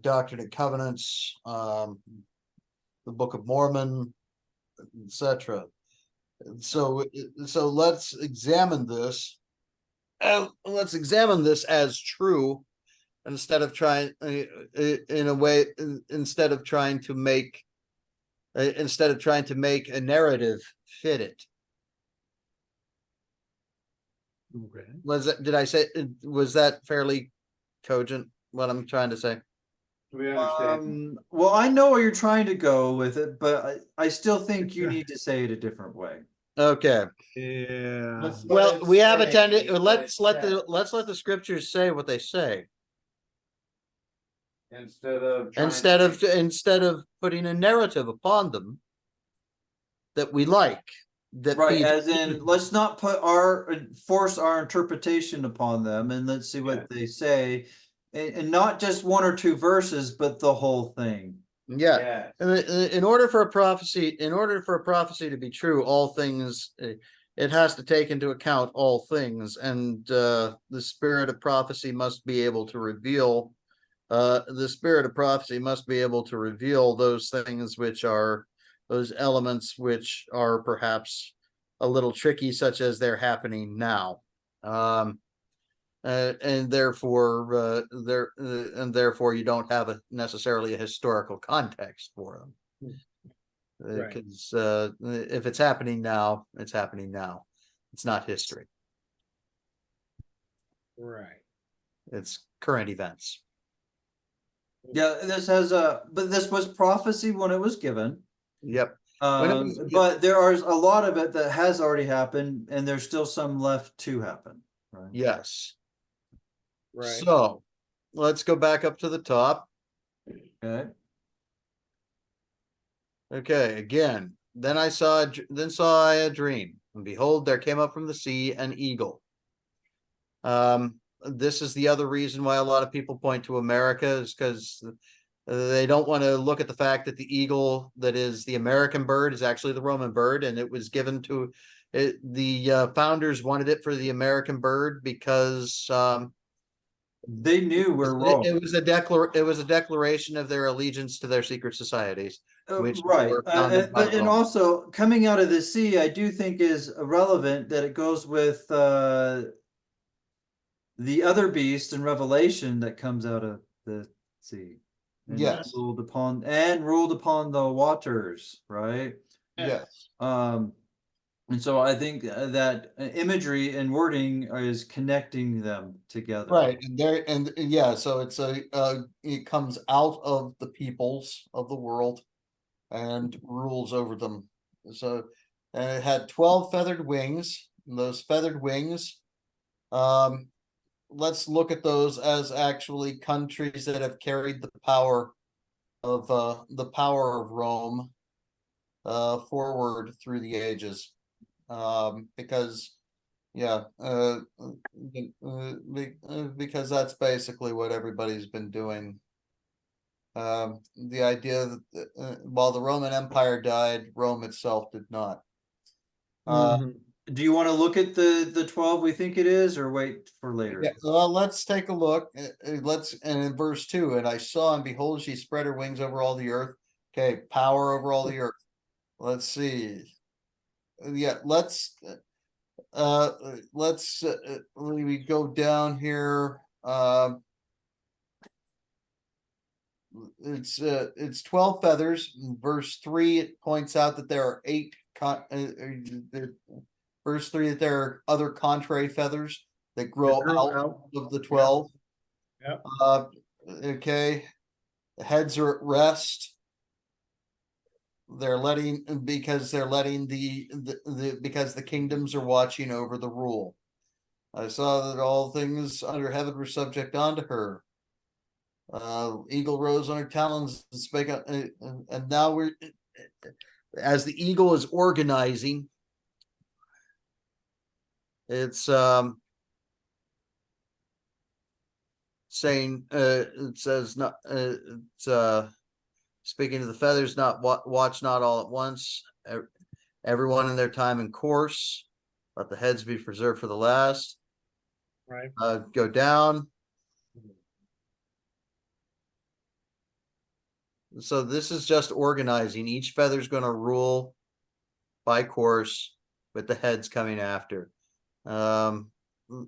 Doctrine and Covenants, the Book of Mormon, etc. So let's examine this. Let's examine this as true, instead of trying instead of trying to make a narrative fit it. Okay. Was that fairly cogent, what I'm trying to say? We understand. Well, I know where you're trying to go with it, but I still think you need to say it a different way. Okay. Yeah. Well, we have a tendency. Let's let the scriptures say what they say, Instead of instead of putting a narrative upon them that we like. That Right, feeds- as in, let's not force our interpretation upon them, and let's see what they say, and not just 1 or 2 verses, but the whole thing. Yeah. In order for a prophecy, to be true, all things, it has to take into account all things, and the spirit of prophecy must be able to reveal. The spirit of prophecy must be able to reveal those things which are those elements which are perhaps a little tricky, such as they're happening now. And therefore, you don't have necessarily a historical context for them. Right. Because if it's happening now, it's happening now. It's not history. Right. It's current events. Yeah, but this was prophecy when it was given. Yep. When it was- But there are a lot of it that has already happened, and there's still some left to happen. Right. Yes. Right. So let's go back up to the top. Okay. Okay, again. Then saw I a dream, and behold, there came up from the sea an eagle. This is the other reason why a lot of people point to America, is because they don't want to look at the fact that the eagle that is the American bird is actually the Roman bird, and it was given to the founders wanted it for the American bird because They knew we're wrong. it was a declaration of their allegiance to their secret societies, which Right, were founded by but and Rome. also coming out of the sea, I do think is relevant that it goes with the other beast in Revelation that comes out of the sea. And Yes. ruled upon the waters, right? Yes. And so I think that imagery and wording is connecting them together. Right, so it comes out of the peoples of the world and rules over them. So it had 12 feathered wings. And those feathered wings, let's look at those as actually countries that have carried the power of Rome forward through the ages. Because because that's basically what everybody's been doing. The idea that while the Roman Empire died, Rome itself did not. Mhm. Do you want to look at the 12 we think it is, or wait for later? Yeah, well, let's take a look. And in verse 2, and I saw, and behold, she spread her wings over all the earth. Okay, power over all the earth. Let's see. Yeah, let's let me go down here. It's 12 feathers. In verse 3, it points out that there are 8 verse 3 that there are other contrary feathers that grow out of the 12. Yep. Okay. The heads are at rest. Because the kingdoms are watching over the rule. I saw that all things under heaven were subject unto her. Eagle rose on her talons and spake up, and now as the eagle is organizing, it's saying it says not it's speaking to the feathers, not watch not all at once, everyone in their time and course, let the heads be preserved for the last. Right. Go down. So this is just organizing. Each feather is going to rule by course, with the heads coming after. The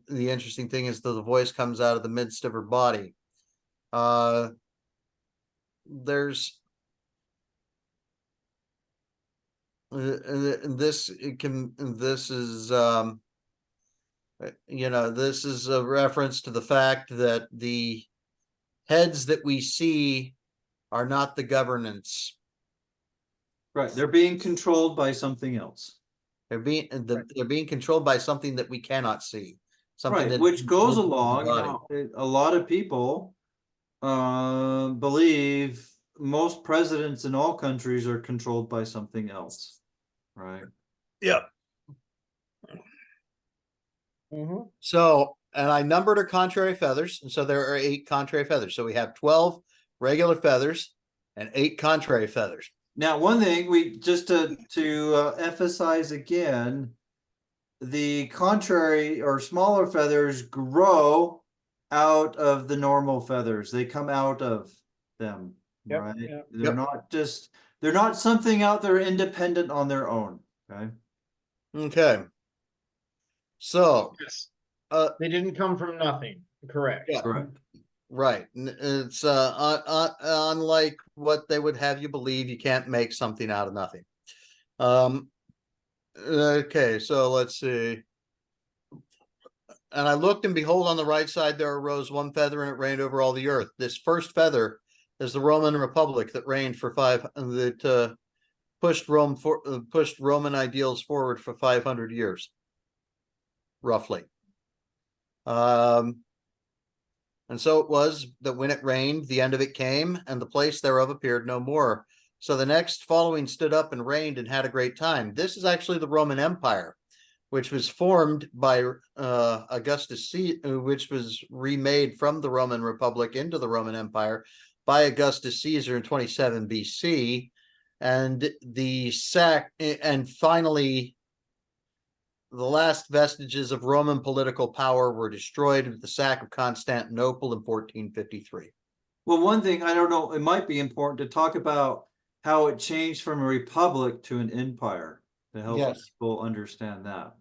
interesting thing is that the voice comes out of the midst of her body. There's this is a reference to the fact that the heads that we see are not the governance. Right, they're being controlled by something else. They're being controlled by something that we cannot see. Something Right, that which goes moves the along. body. A lot of people believe most presidents in all countries are controlled by something else. Right. Yep. Mhm. So, and I numbered her contrary feathers, and so there are 8 contrary feathers. So we have 12 regular feathers. and 8 contrary feathers. Now, one thing we just to emphasize again, the contrary or smaller feathers grow out of the normal feathers. They come out of them, Yep, right? yep. They're not just, they're not something out there independent on their own. Okay. Okay. So, Yes. they didn't come from nothing. Correct. Yeah. Correct. Right. It's unlike what they would have you believe, you can't make something out of nothing. Okay, so let's see. And I looked, and behold, on the right side there arose one feather, and it reigned over all the earth. This first feather is the Roman Republic that reigned for pushed Roman ideals forward for 500 years, roughly. And so it was that when it rained, the end of it came, and the place thereof appeared no more. So the next following stood up and reigned and had a great time. This is actually the Roman Empire, which was formed by Augustus Caesar, which was remade from the Roman Republic into the Roman Empire by Augustus Caesar in 27 BC. And finally, the last vestiges of Roman political power were destroyed with the sack of Constantinople in 1453. Well, one thing, I don't know, it might be important to talk about how it changed from a republic to an empire to help Yes. people understand that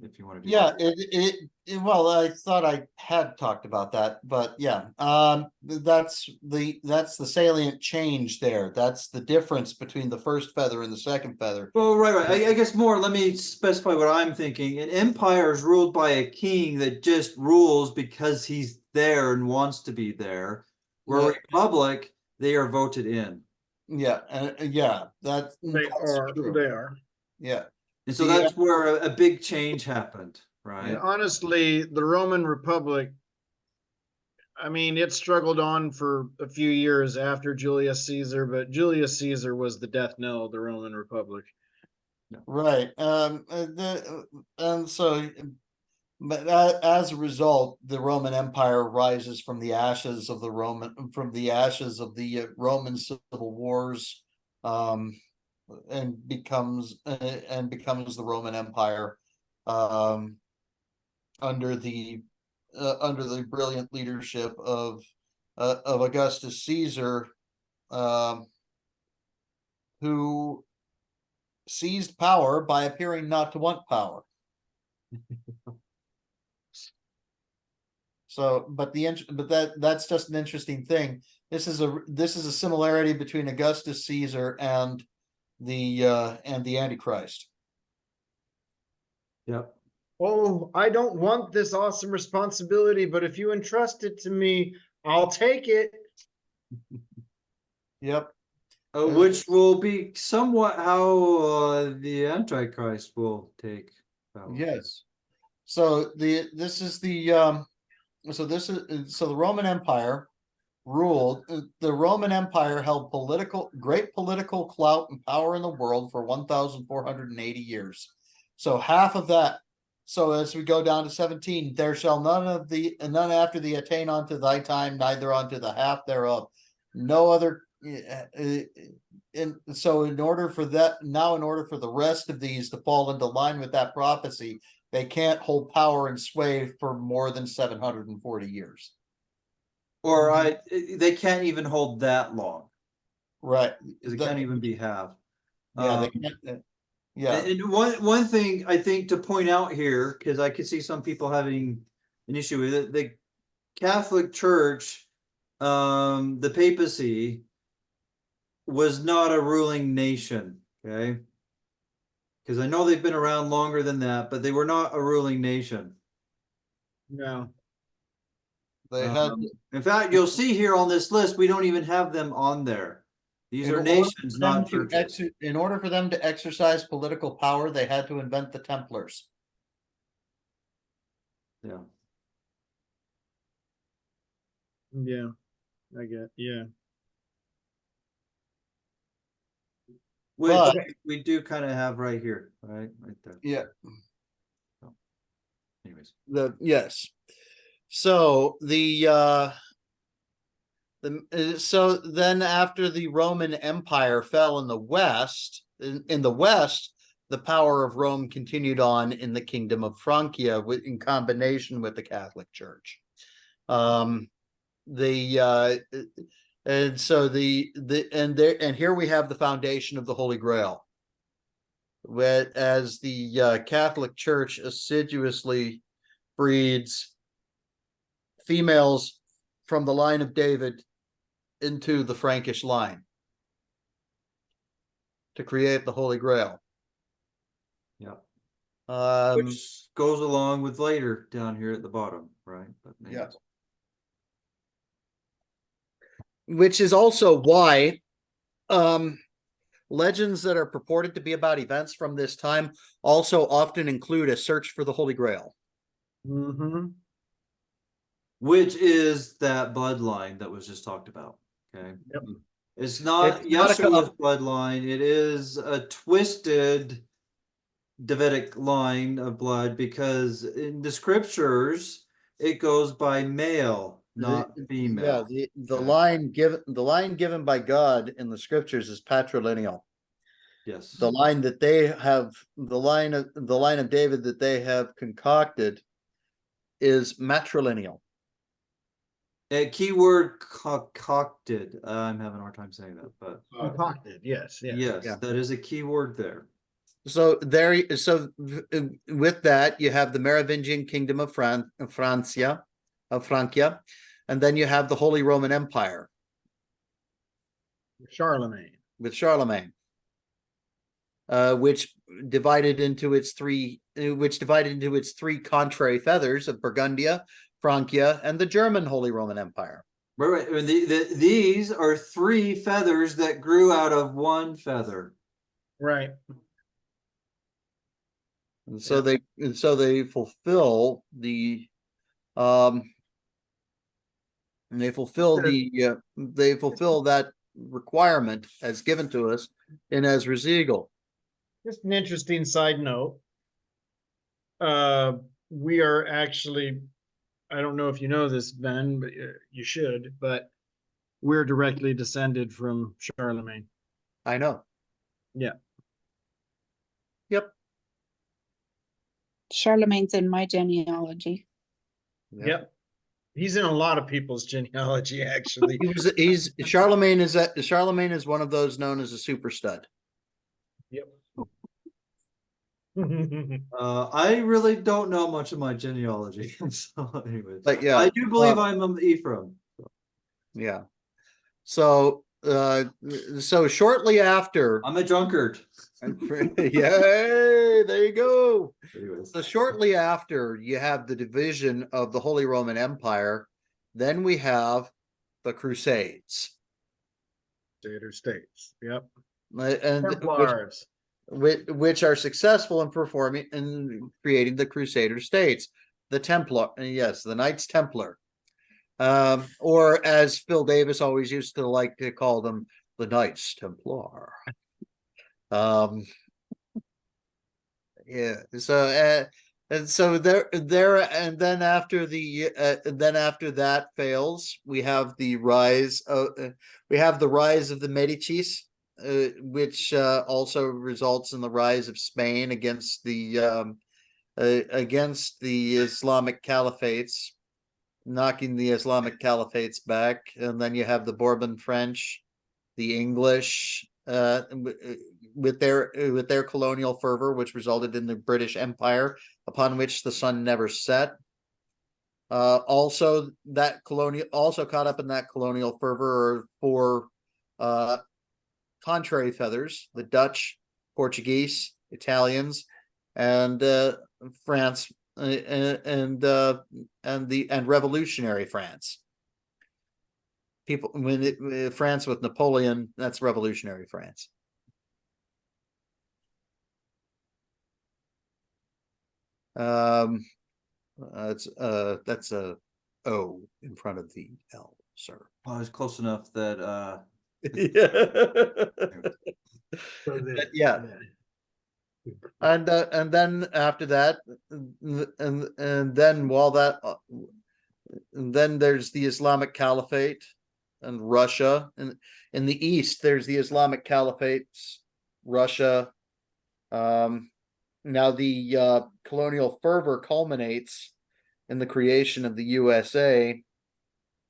if you want to do Yeah, that. well, I thought I had talked about that, but yeah, that's the salient change there. That's the difference between the first feather and the second feather. Well, right. I guess more, let me specify what I'm thinking. An empire is ruled by a king that just rules because he's there and wants to be there. Where a republic, they are voted in. Yeah, yeah, that's true. They are. Yeah. And so that's where a big change happened, right? And honestly, the Roman Republic, I mean, it struggled on for a few years after Julius Caesar, but Julius Caesar was the death knell of the Roman Republic. Right. But as a result, the Roman Empire rises from the ashes of the Roman civil wars, and becomes the Roman Empire, under the brilliant leadership of Augustus Caesar, who seized power by appearing not to want power. So, but that's just an interesting thing. This is a similarity between Augustus Caesar and the Antichrist. Yep. Oh, I don't want this awesome responsibility, but if you entrust it to me, I'll take it. Yep. Which will be somewhat how the Antichrist will take power. Yes. So the Roman Empire ruled. The Roman Empire held great political clout and power in the world for 1,480 years. So half of that. So as we go down to 17, there shall none after thee attain unto thy time, neither unto the half thereof. No other. So in order for the rest of these to fall into line with that prophecy, they can't hold power and sway for more than 740 years. Or they can't even hold that long. Right. Because it can't even be half. Yeah, they can't. Yeah. And one thing I think to point out here, because I could see some people having an issue with it, the Catholic Church, the papacy, was not a ruling nation, okay? Because I know they've been around longer than that, but they were not a ruling nation. No. They had. In fact, you'll see here on this list, we don't even have them on there. These are nations, not churches. In order for them to exercise political power, they had to invent the Templars. Yeah. Yeah. I get. Yeah. Which But- we do kind of have right here, right there. Yeah. Anyways. Yes. So So then after the Roman Empire fell in the West, in the West, the power of Rome continued on in the Kingdom of Francia in combination with the Catholic Church. And so and here we have the foundation of the Holy Grail. As the Catholic Church assiduously breeds females from the line of David into the Frankish line to create the Holy Grail. Yeah. Which goes along with later down here at the bottom, right? But yeah. Which is also why legends that are purported to be about events from this time also often include a search for the Holy Grail. Mm-hmm. Which is that bloodline that was just talked about. Okay. Yep. It's not Yeshua's bloodline. It is a twisted Davidic line of blood, because in the scriptures it goes by male, not female. Yeah, the line given by God in the scriptures is patrilineal. Yes. The line that they have, the line of David that they have concocted is matrilineal. A keyword concocted. I'm having a hard time saying that, but Concocted, yes. yes, Yeah. that is a key word there. So with that, you have the Merovingian Kingdom of Francia, and then you have the Holy Roman Empire Charlemagne. with Charlemagne, which divided into its three contrary feathers of Burgundia, Francia, and the German Holy Roman Empire. Right. These are three feathers that grew out of one feather. Right. And so they fulfill the they fulfill that requirement as given to us in Ezra's Eagle. Just an interesting side note. We are actually, I don't know if you know this, Ben, but you should, but we're directly descended from Charlemagne. I know. Yeah. Yep. Charlemagne's in my genealogy. Yep. He's in a lot of people's genealogy, actually. Charlemagne is one of those known as a super stud. Yep. I really don't know much of my genealogy. So anyways, But yeah, I do believe I'm an Ephraim. Yeah. So shortly after, I'm a drunkard. yay, there you go. Anyways. So shortly after you have the division of the Holy Roman Empire, then we have the Crusades. Crusader states. Yep. And Templars. which are successful in creating the Crusader states. The Templar, yes, the Knights Templar. Or as Phil Davis always used to like to call them, the Knights Templar. Yeah. So and so and then after that fails, we have the rise of the Medicis, which also results in the rise of Spain against the Islamic caliphates, knocking the Islamic caliphates back. And then you have the Bourbon French, the English, with their colonial fervor, which resulted in the British Empire, upon which the sun never set. Also caught up in that colonial fervor for contrary feathers, the Dutch, Portuguese, Italians, and France, and revolutionary France. France with Napoleon, that's revolutionary France. That's a O in front of the L, sir. Oh, it's close enough that Yeah. And then after that, and then there's the Islamic Caliphate, Russia. And in the east, there's the Islamic Caliphates, Russia. Now the colonial fervor culminates in the creation of the USA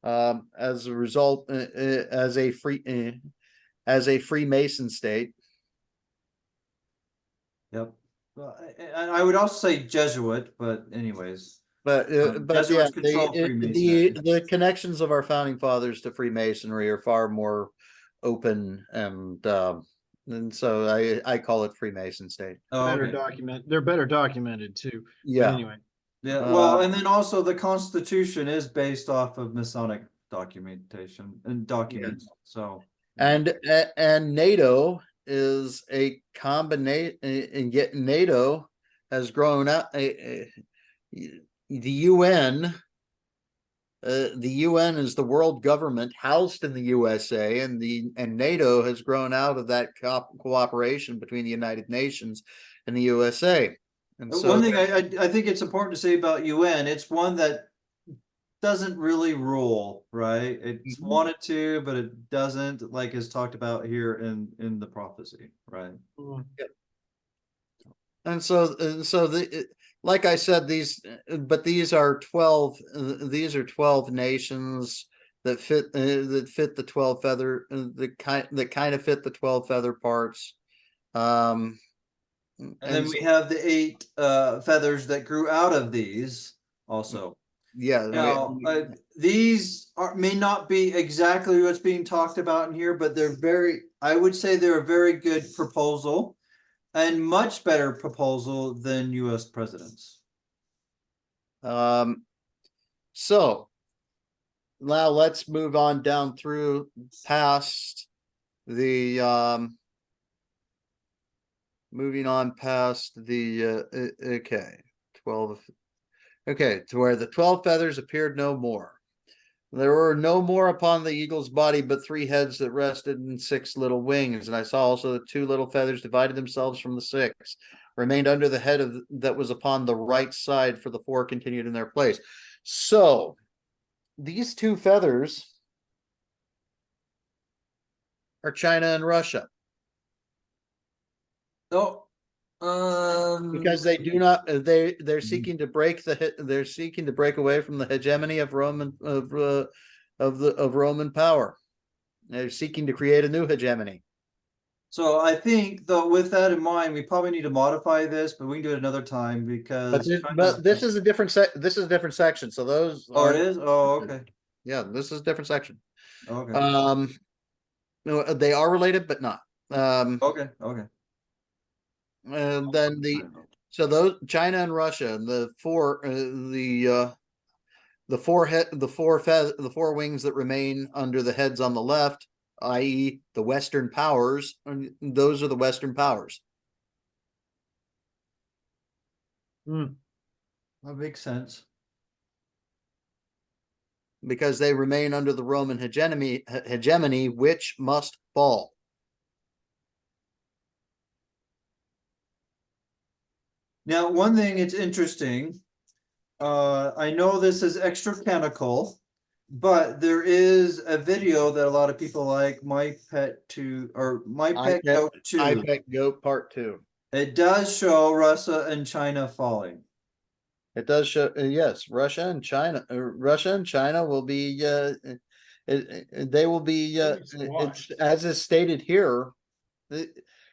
as a result as a Freemason state. Yep. Well, I would also say Jesuit, but anyways. But yeah, Jesuits control Freemasonry. the connections of our founding fathers to Freemasonry are far more open, and so I call it Freemason state. Oh, Better okay. they're better documented too. But Yeah. anyway, Yeah, well, Uh, and then also the Constitution is based off of Masonic documentation and documents, so. and NATO is a combination, and yet NATO has grown up. The UN. The UN is the world government housed in the USA, and NATO has grown out of that cooperation between the United Nations and the USA. And so One thing I think it's important to say about UN, it's one that doesn't really rule, right? It's Mhm. wanted to, but it doesn't, like is talked about here in the prophecy, right? and so the like I said, these are 12 nations that fit the 12 feather that kind of fit the 12 feather parts. And then we have the 8 feathers that grew out of these also. Yeah. Now, these may not be exactly what's being talked about in here, but I would say they're a very good proposal and much better proposal than US presidents. So now let's move on down through past the moving on past the okay, 12. Okay, to where the 12 feathers appeared no more. There were no more upon the eagle's body, but 3 heads that rested in 6 little wings. And I saw also the 2 little feathers divided themselves from the 6, remained under the head that was upon the right side, for the 4 continued in their place. So these 2 feathers are China and Russia. Oh, because they do not they're seeking to break away from the hegemony of Roman Roman power. They're seeking to create a new hegemony. So I think though, with that in mind, we probably need to modify this, but we can do it another time because. But this is a different section. So those Oh, are. it is? Oh, okay. Yeah, this is a different section. Okay. No, they are related, but not. Okay. And then so those China and Russia, the 4 the 4 wings that remain under the heads on the left, i.e. the Western powers, those are the Western powers. That makes sense. Because they remain under the Roman hegemony, which must fall. Now, one thing it's interesting, I know this is extra canonical, but there is a video that a lot of people like, My Pet 2 or My Pet Goat 2. I Pet Goat Part 2. It does show Russia and China falling. It does show, yes, Russia and China will be they will be it's, as is stated here,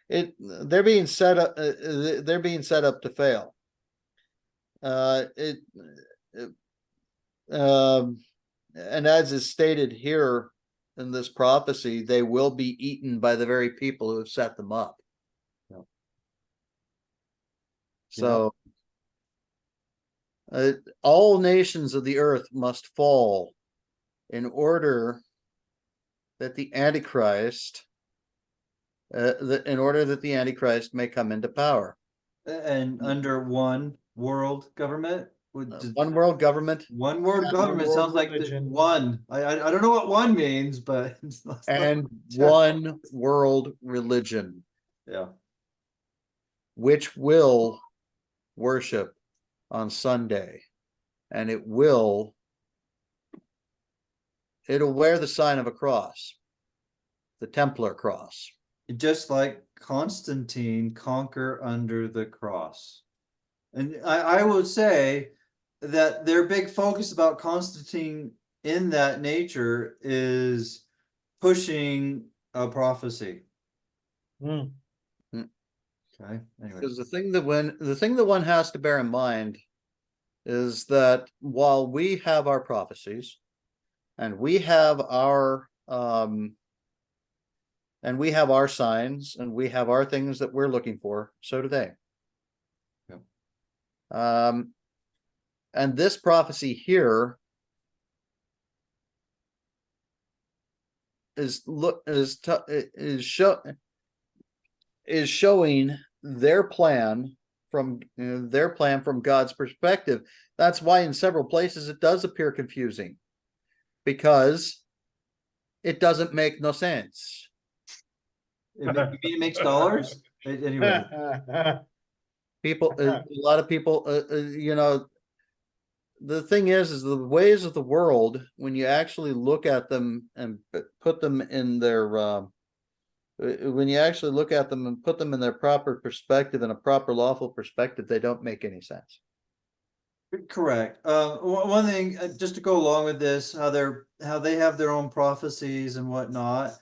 they're being set up to fail. And as is stated here in this prophecy, they will be eaten by the very people who have set them up. Yeah. So all nations of the earth must fall in order that the Antichrist may come into power. And under one world government? One world government. One world government world sounds like religion. one. I don't know what one means, but And one world religion. Yeah. Which will worship on Sunday, and it will it'll wear the sign of a cross, the Templar cross. Just like Constantine conquer under the cross. And I would say that their big focus about Constantine in that nature is pushing a prophecy. Hmm. Okay, anyway. Because the thing that one has to bear in mind is that while we have our prophecies and we have our signs and we have our things that we're looking for, so do they. Yep. And this prophecy here is showing their plan from God's perspective. That's why in several places it does appear confusing, because it doesn't make no sense. You mean it makes dollars? Anyway. People, a lot of people, the thing is the ways of the world, when you actually look at them and put them in their when you actually look at them and put them in their proper perspective, in a proper lawful perspective, they don't make any sense. Correct. One thing, just to go along with this, how they have their own prophecies and whatnot.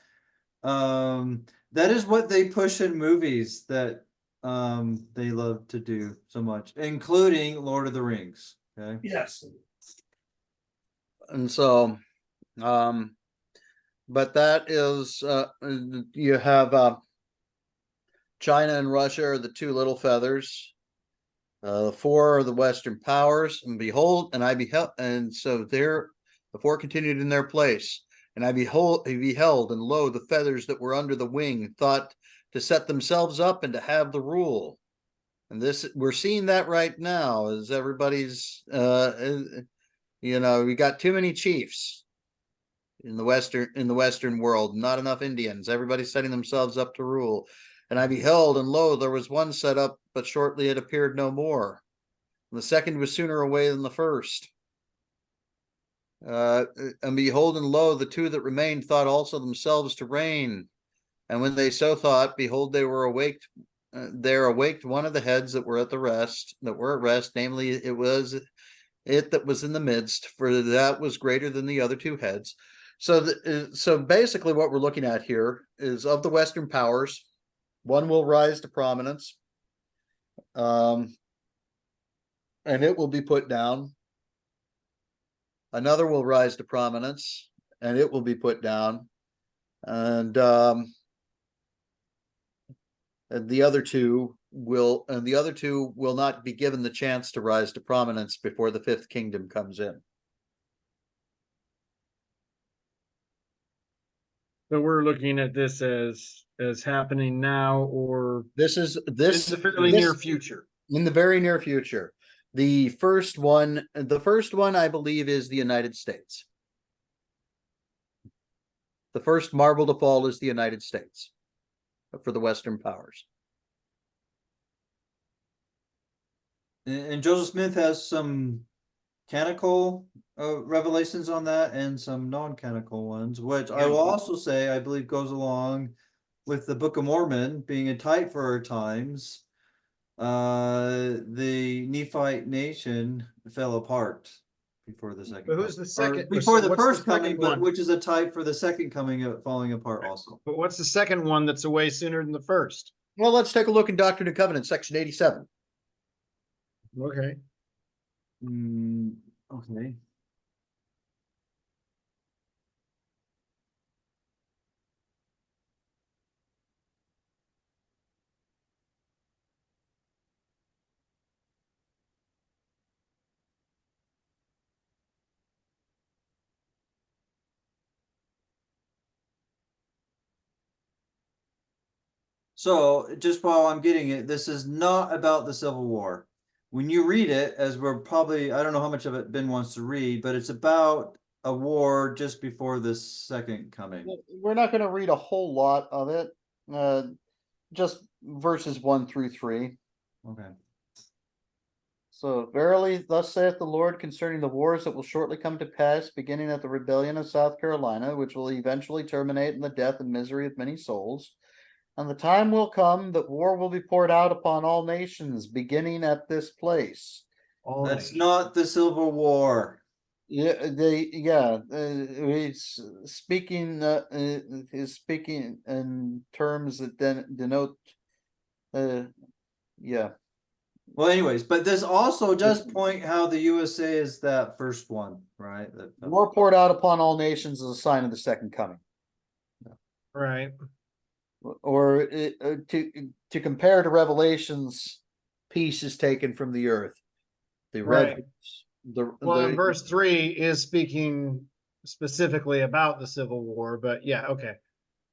That is what they push in movies that they love to do so much, including Lord of the Rings. Okay. Yes. And so, but that is, you have China and Russia are the two little feathers. The four are the Western powers, and behold, and I beheld, and so there, the four continued in their place, and I beheld, and lo, the feathers that were under the wing thought to set themselves up and to have the rule. And this, we're seeing that right now, as everybody's, we got too many chiefs in the Western world, not enough Indians. Everybody's setting themselves up to rule. And I beheld, and lo, there was one set up, but shortly it appeared no more. And the second was sooner away than the first. And behold, and lo, the two that remained thought also themselves to reign. And when they so thought, behold, they were awaked. There awaked one of the heads that were at rest, namely, it was it that was in the midst, for that was greater than the other two heads. So basically, what we're looking at here is, of the Western powers, one will rise to prominence, and it will be put down. Another will rise to prominence, and it will be put down. And the other two will not be given the chance to rise to prominence before the fifth kingdom comes in. So we're looking at this as happening now, or This is in the fairly near future. In the very near future. The first one, I believe, is the United States. The first marble to fall is the United States for the Western powers. And Joseph Smith has some canonical revelations on that and some non-canonical ones, which I will also say I believe goes along with the Book of Mormon being a type for our times. The Nephite nation fell apart before the second. But who's the second? Before the what's first second coming, but one? which is a type for the second coming of falling apart also. But what's the second one that's away sooner than the first? Well, let's take a look in Doctrine and Covenants, section 87. Okay. Okay. So just while I'm getting it, this is not about the Civil War. When you read it, as we're probably, I don't know how much of it Ben wants to read, but it's about a war just before the second coming. We're not going to read a whole lot of it, just verses 1 through 3. Okay. So verily, thus saith the Lord concerning the wars that will shortly come to pass, beginning at the rebellion of South Carolina, which will eventually terminate in the death and misery of many souls. And the time will come that war will be poured out upon all nations, beginning at this place. That's not the Civil War. He's speaking is speaking in terms that denote yeah. Well, anyways, but this also does point how the USA is that first one, right? War poured out upon all nations is a sign of the second coming. Right. Or to compare to Revelation's, peace is taken from the earth. The Right. the Verse 3 is speaking specifically about the Civil War, but yeah, okay.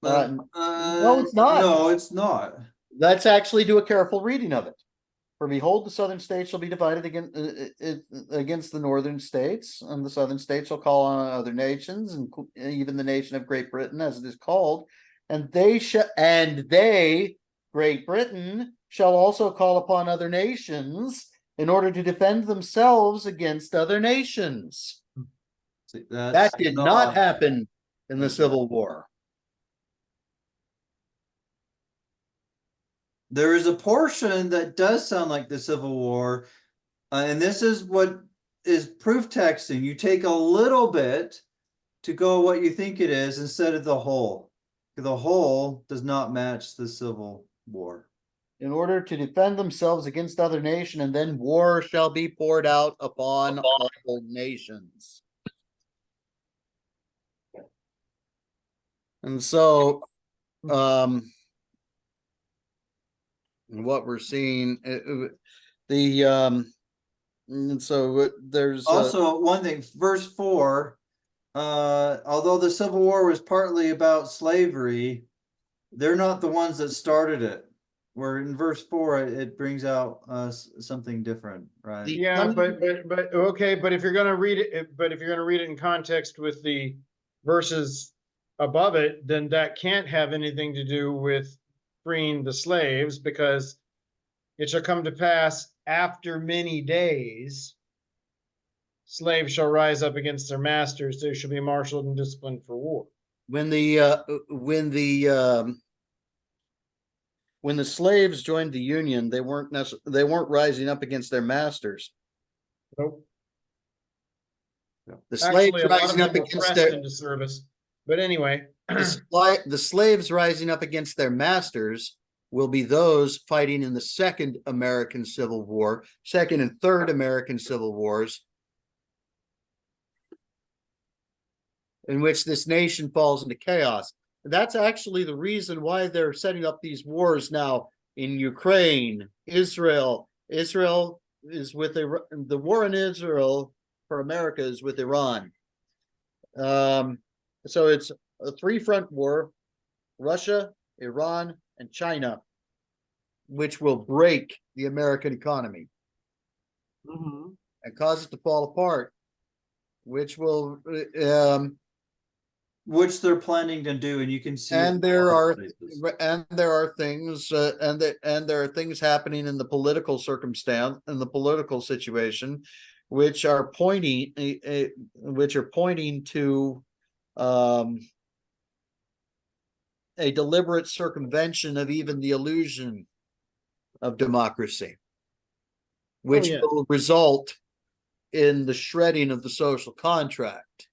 no, it's not. No, it's not. Let's actually do a careful reading of it. For behold, the southern states shall be divided against the northern states, and the southern states shall call on other nations, and even the nation of Great Britain, as it is called, and they, Great Britain, shall also call upon other nations in order to defend themselves against other nations. See, That did not happen in the Civil War. There is a portion that does sound like the Civil War, and this is what is proof texting. You take a little bit to go what you think it is instead of the whole. The whole does not match the Civil War. In order to defend themselves against other nation, and then war shall be poured out upon all nations. And so, what we're seeing, and so there's also one thing, verse 4, although the Civil War was partly about slavery, they're not the ones that started it. Where in verse 4 it brings out something different, right? Yeah, but okay, but if you're gonna read it in context with the verses above it, then that can't have anything to do with freeing the slaves, because it shall come to pass after many days, slaves shall rise up against their masters, they shall be marshaled and disciplined for war. when the slaves joined the Union, they weren't rising up against their masters. Nope. The slaves Actually, a lot of rising them up were against pressed into service, but anyway. the slaves rising up against their masters will be those fighting in the Second American Civil War, Second and Third American Civil Wars, in which this nation falls into chaos. That's actually the reason why they're setting up these wars now in Ukraine, Israel. Israel is with the war in Israel for America is with Iran. So it's a three-front war: Russia, Iran, and China, which will break the American economy and cause it to fall apart, which will which they're planning to do, and you can see. and there are things happening in the political circumstance, in the political situation, which are pointing to a deliberate circumvention of even the illusion of democracy, which will result in the shredding of the social contract.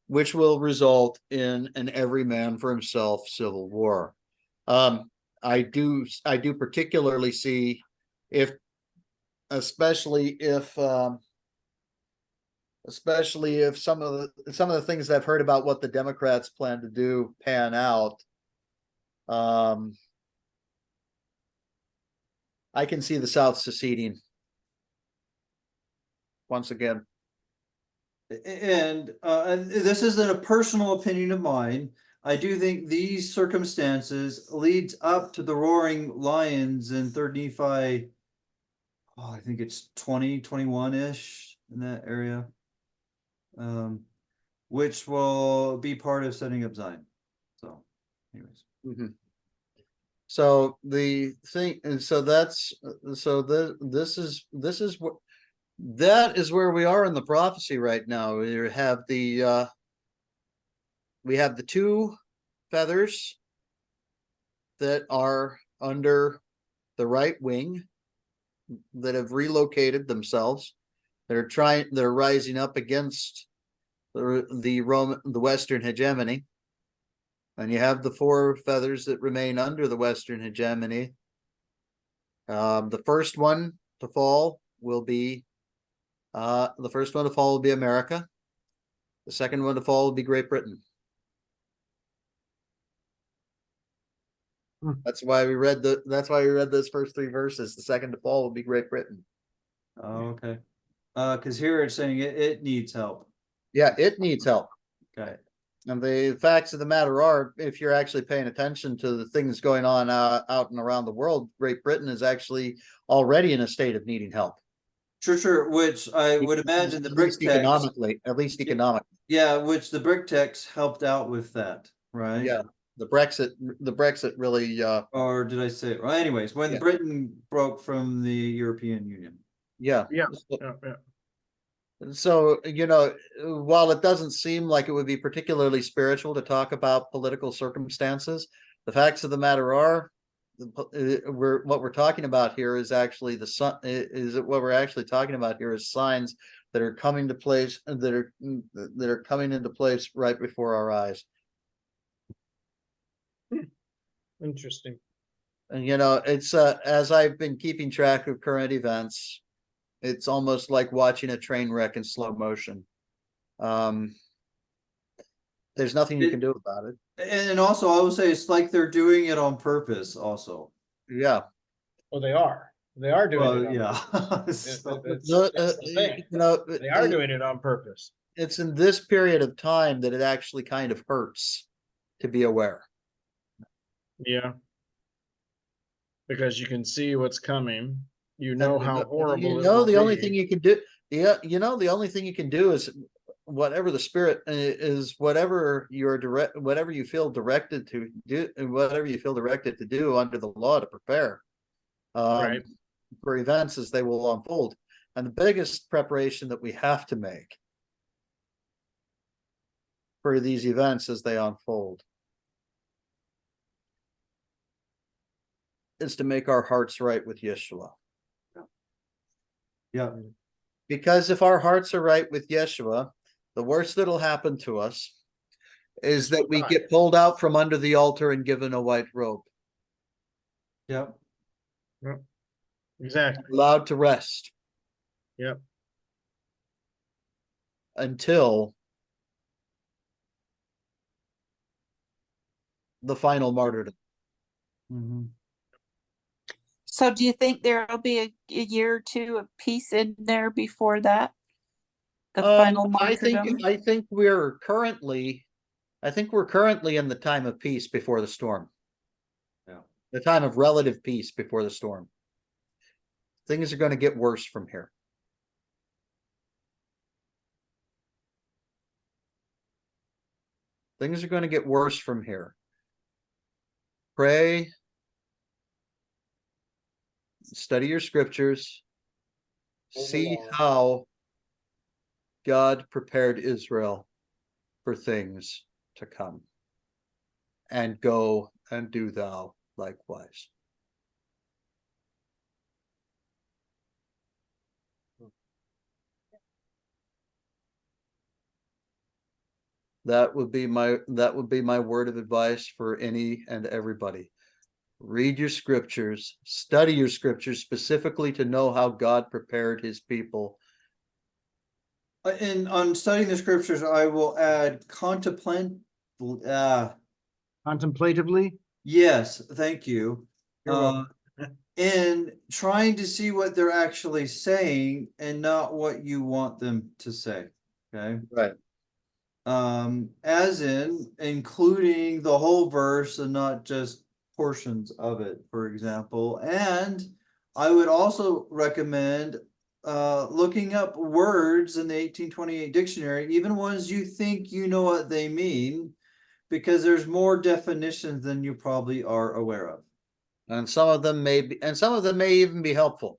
Which will result in an every man for himself civil war. I do particularly see especially if some of the things I've heard about what the Democrats plan to do pan out. I can see the South seceding once again. And this isn't a personal opinion of mine. I do think these circumstances leads up to the roaring lions in 3rd Nephi. Oh, I think it's 2021-ish in that area. Which will be part of setting up Zion. So Mhm. So the thing, and so that's, so this is what, that is where we are in the prophecy right now. We have the two feathers that are under the right wing that have relocated themselves, they're rising up against the Western hegemony. And you have the four feathers that remain under the Western hegemony. The first one to fall will be America. The second one to fall will be Great Britain. That's why we read those first three verses. The second to fall will be Great Britain. Oh, okay. Because here it's saying it needs help. Yeah, it needs help. Okay. And the facts of the matter are, if you're actually paying attention to the things going on out and around the world, Great Britain is actually already in a state of needing help. Sure. Which I would imagine the brick text, at least economically. yeah, which the brick text helped out with that, right? Yeah, the Brexit really. Or did I say? Well, anyways, when Yeah. Britain broke from the European Union. Yeah. Yeah. So, you know, while it doesn't seem like it would be particularly spiritual to talk about political circumstances, the facts of the matter are, what we're talking about here is actually what we're actually talking about here is signs that are coming to place, that are coming into place right before our eyes. Interesting. And you know, it's as I've been keeping track of current events, it's almost like watching a train wreck in slow motion. There's nothing you can do about it. And also, I will say it's like they're doing it on purpose. Also, Yeah. Well, they are. They are doing well, it. yeah. That's No, the thing. you know, They are doing it on purpose. it's in this period of time that it actually kind of hurts to be aware. Yeah. Because you can see what's coming. You know how horrible. You it know, will the only be. thing you can do, yeah, you know, the only thing you can do is whatever the spirit is, whatever you feel directed to do, whatever you feel directed to do under the law to prepare Right. for events as they will unfold. And the biggest preparation that we have to make for these events as they unfold is to make our hearts right with Yeshua. Yeah. Because if our hearts are right with Yeshua, the worst that'll happen to us is that we get pulled out from under the altar and given a white robe. Yep. Exactly. Allowed to rest. Yep. Until the final martyrdom. Mm-hmm. So do you think there'll be a year or two of peace in there before that? The final martyrdom? I think we're currently in the time of peace before the storm. Yeah. The time of relative peace before the storm. Things are going to get worse from here. Things are going to get worse from here. Pray. Study your scriptures. See how God prepared Israel for things to come. And go and do thou likewise. That would be my word of advice for any and everybody. Read your scriptures, study your scriptures specifically to know how God prepared his people. And on studying the scriptures, I will add Contemplatively. yes, thank you. You're welcome. And trying to see what they're actually saying and not what you want them to say. Okay. Right. As in including the whole verse and not just portions of it, for example. And I would also recommend looking up words in the 1828 dictionary, even ones you think you know what they mean, because there's more definitions than you probably are aware of. And some of them may be, and some of them may even be helpful.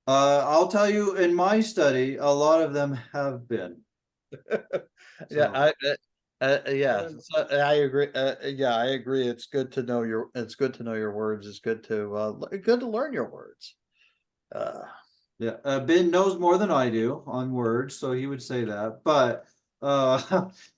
I'll tell you, in my study, a lot of them have been. Yeah, So- yeah, so I agree. Yeah, I agree. It's good to know your. It's good to know your words. It's good to learn your words. Yeah, Ben knows more than I do on words, so he would say that. But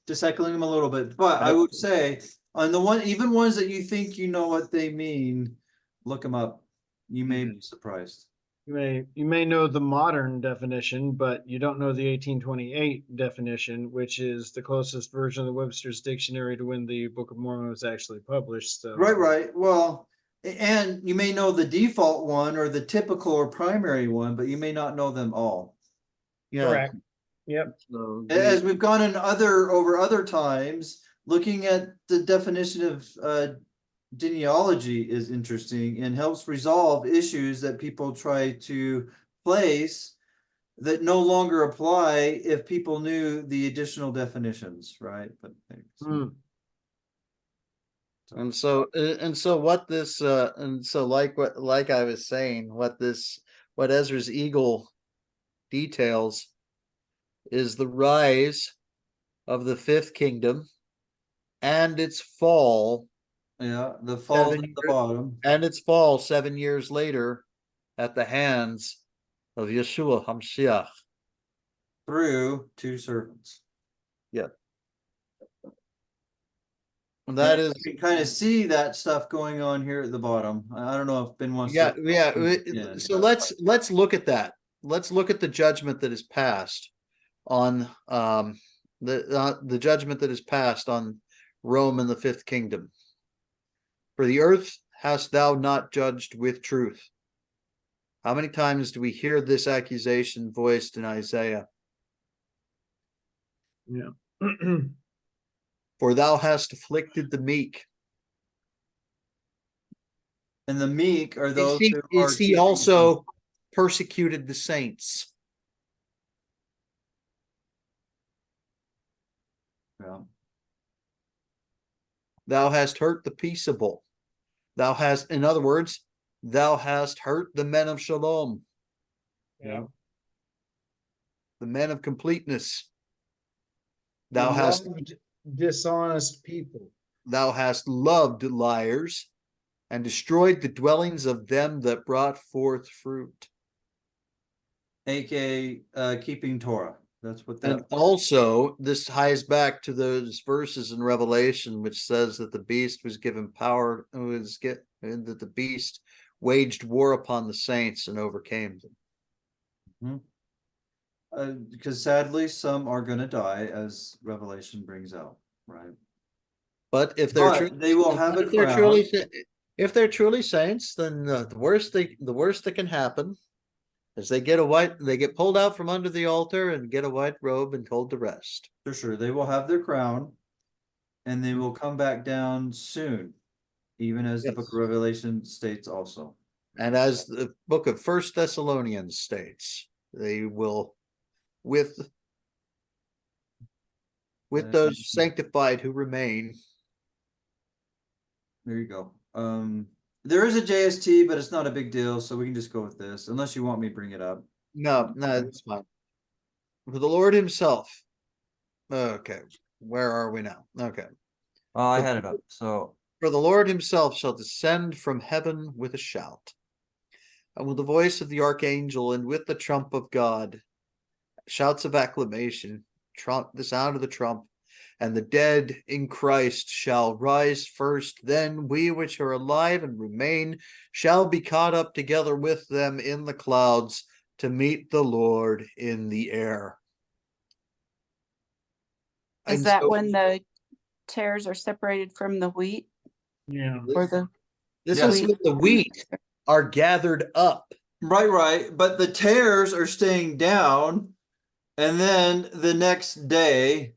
just echoing him a little bit. But I would say on the one, even ones that you think you know what they mean, look them up. You may be surprised. You may know the modern definition, but you don't know the 1828 definition, which is the closest version of the Webster's Dictionary to when the Book of Mormon was actually published. So Right. Well, and you may know the default one or the typical or primary one, but you may not know them all. Yeah. correct. Yep. So As we've gone in over other times, looking at the definition of genealogy is interesting and helps resolve issues that people try to place that no longer apply if people knew the additional definitions, right? But Hmm. and so what this and so like I was saying, what Ezra's eagle details is the rise of the fifth kingdom and its fall yeah, the falls at the bottom. and its fall 7 years later at the hands of Yeshua HaMashiach. Through two servants. Yeah. And that is, you can kind of see that stuff going on here at the bottom. I don't know if Ben wants yeah, to. yeah. So let's look at that. Let's look at the judgment that is passed on the judgment that is passed on Rome and the fifth kingdom. For the earth hast thou not judged with truth. How many times do we hear this accusation voiced in Isaiah? Yeah. For thou hast afflicted the meek. And the meek are those Is who he, are is he keeping- also persecuted the saints? Yeah. Thou hast hurt the peaceable. Thou hast, in other words, thou hast hurt the men of shalom, Yeah. the men of completeness. Thou Thou hast dishonest people. thou hast loved liars and destroyed the dwellings of them that brought forth fruit. aka keeping Torah. That's what that. And also, this ties back to those verses in Revelation, which says that the beast was given power, and that the beast waged war upon the saints and overcame them. Because sadly, some are going to die, as Revelation brings out, right? But if they're But they will have a if they're crown. truly if they're truly saints, then the worst that can happen is they get pulled out from under the altar and get a white robe and told to rest. For sure, they will have their crown, and they will come back down soon, even as the Book of Revelation states also. And as the book of First Thessalonians states, they will with those sanctified who remain. There you go. There is a JST, but it's not a big deal, so we can just go with this, unless you want me to bring it up. No, it's fine. For the Lord himself. Okay, where are we now? Okay. I had it up. So For the Lord himself shall descend from heaven with a shout, and with the voice of the archangel, and with the trump of God, shouts of acclamation, the sound of the trump, and the dead in Christ shall rise first. Then we which are alive and remain shall be caught up together with them in the clouds to meet the Lord in the air. Is And that so when the tares are separated from the wheat? Yeah. Or the this Yeah. is when the wheat are gathered up. right, but the tares are staying down, and then the next day,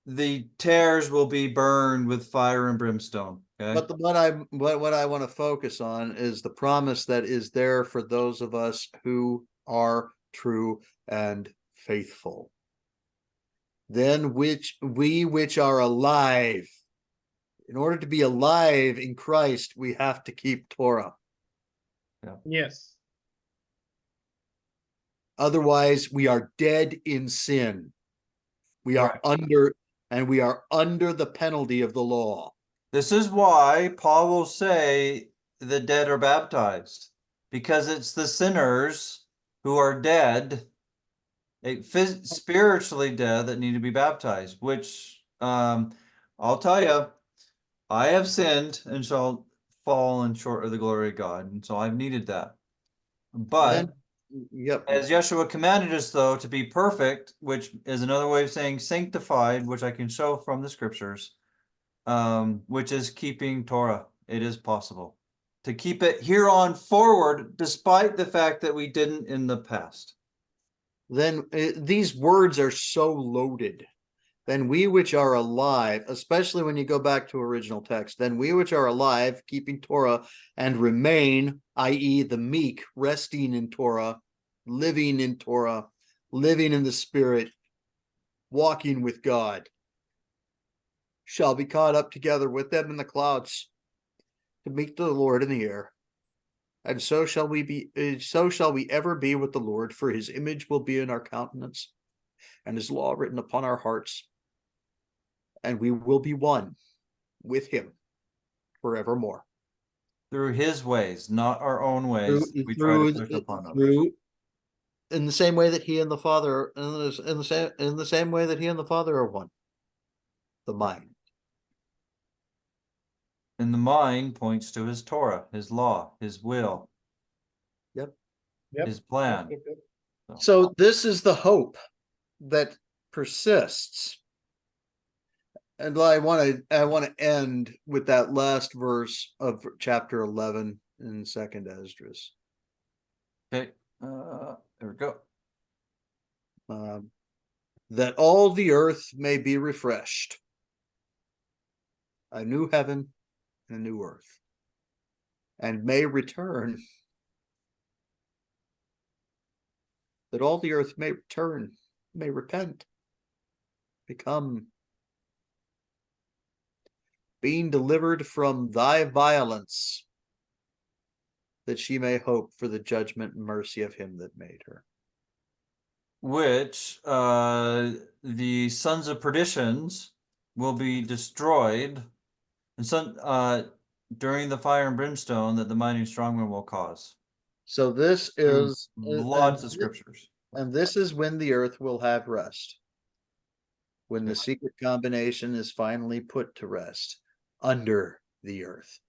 the tares will be burned with fire and brimstone. Okay. But what I want to focus on is the promise that is there for those of us who are true and faithful. then we which are alive. In order to be alive in Christ, we have to keep Torah. Yes. Otherwise, we are dead in sin. We are under the penalty of the law. This is why Paul will say the dead are baptized, because it's the sinners who are dead, spiritually dead, that need to be baptized, which I'll tell you, I have sinned and shall fallen short of the glory of God, and so I've needed that. But Yep. as Yeshua commanded us, though, to be perfect, which is another way of saying sanctified, which I can show from the scriptures, which is keeping Torah. It is possible to keep it here on forward, despite the fact that we didn't in the past. Then these words are so loaded. Then we which are alive, especially when you go back to original text, then we which are alive, keeping Torah, and remain, i.e. the meek, resting in Torah, living in Torah, living in the Spirit, walking with God, shall be caught up together with them in the clouds to meet the Lord in the air. And so shall we ever be with the Lord, for his image will be in our countenance, and his law written upon our hearts. And we will be one with him forevermore. Through his ways, not our own ways. We try to push upon others. In the same way that he and the Father, in the same way that he and the Father are one. The mind. And the mind points to his Torah, his law, his will. Yep. His plan. So this is the hope that persists. And I want to end with that last verse of chapter 11 in 2nd Esdras. Okay, there we go. That all the earth may be refreshed. A new heaven and a new earth. And may return. That all the earth may return, may repent, become being delivered from thy violence, that she may hope for the judgment and mercy of him that made her. Which the sons of perditions will be destroyed, and during the fire and brimstone that the mighty strongman will cause. So this is lots of scriptures. And this is when the earth will have rest. When the secret combination is finally put to rest under the earth.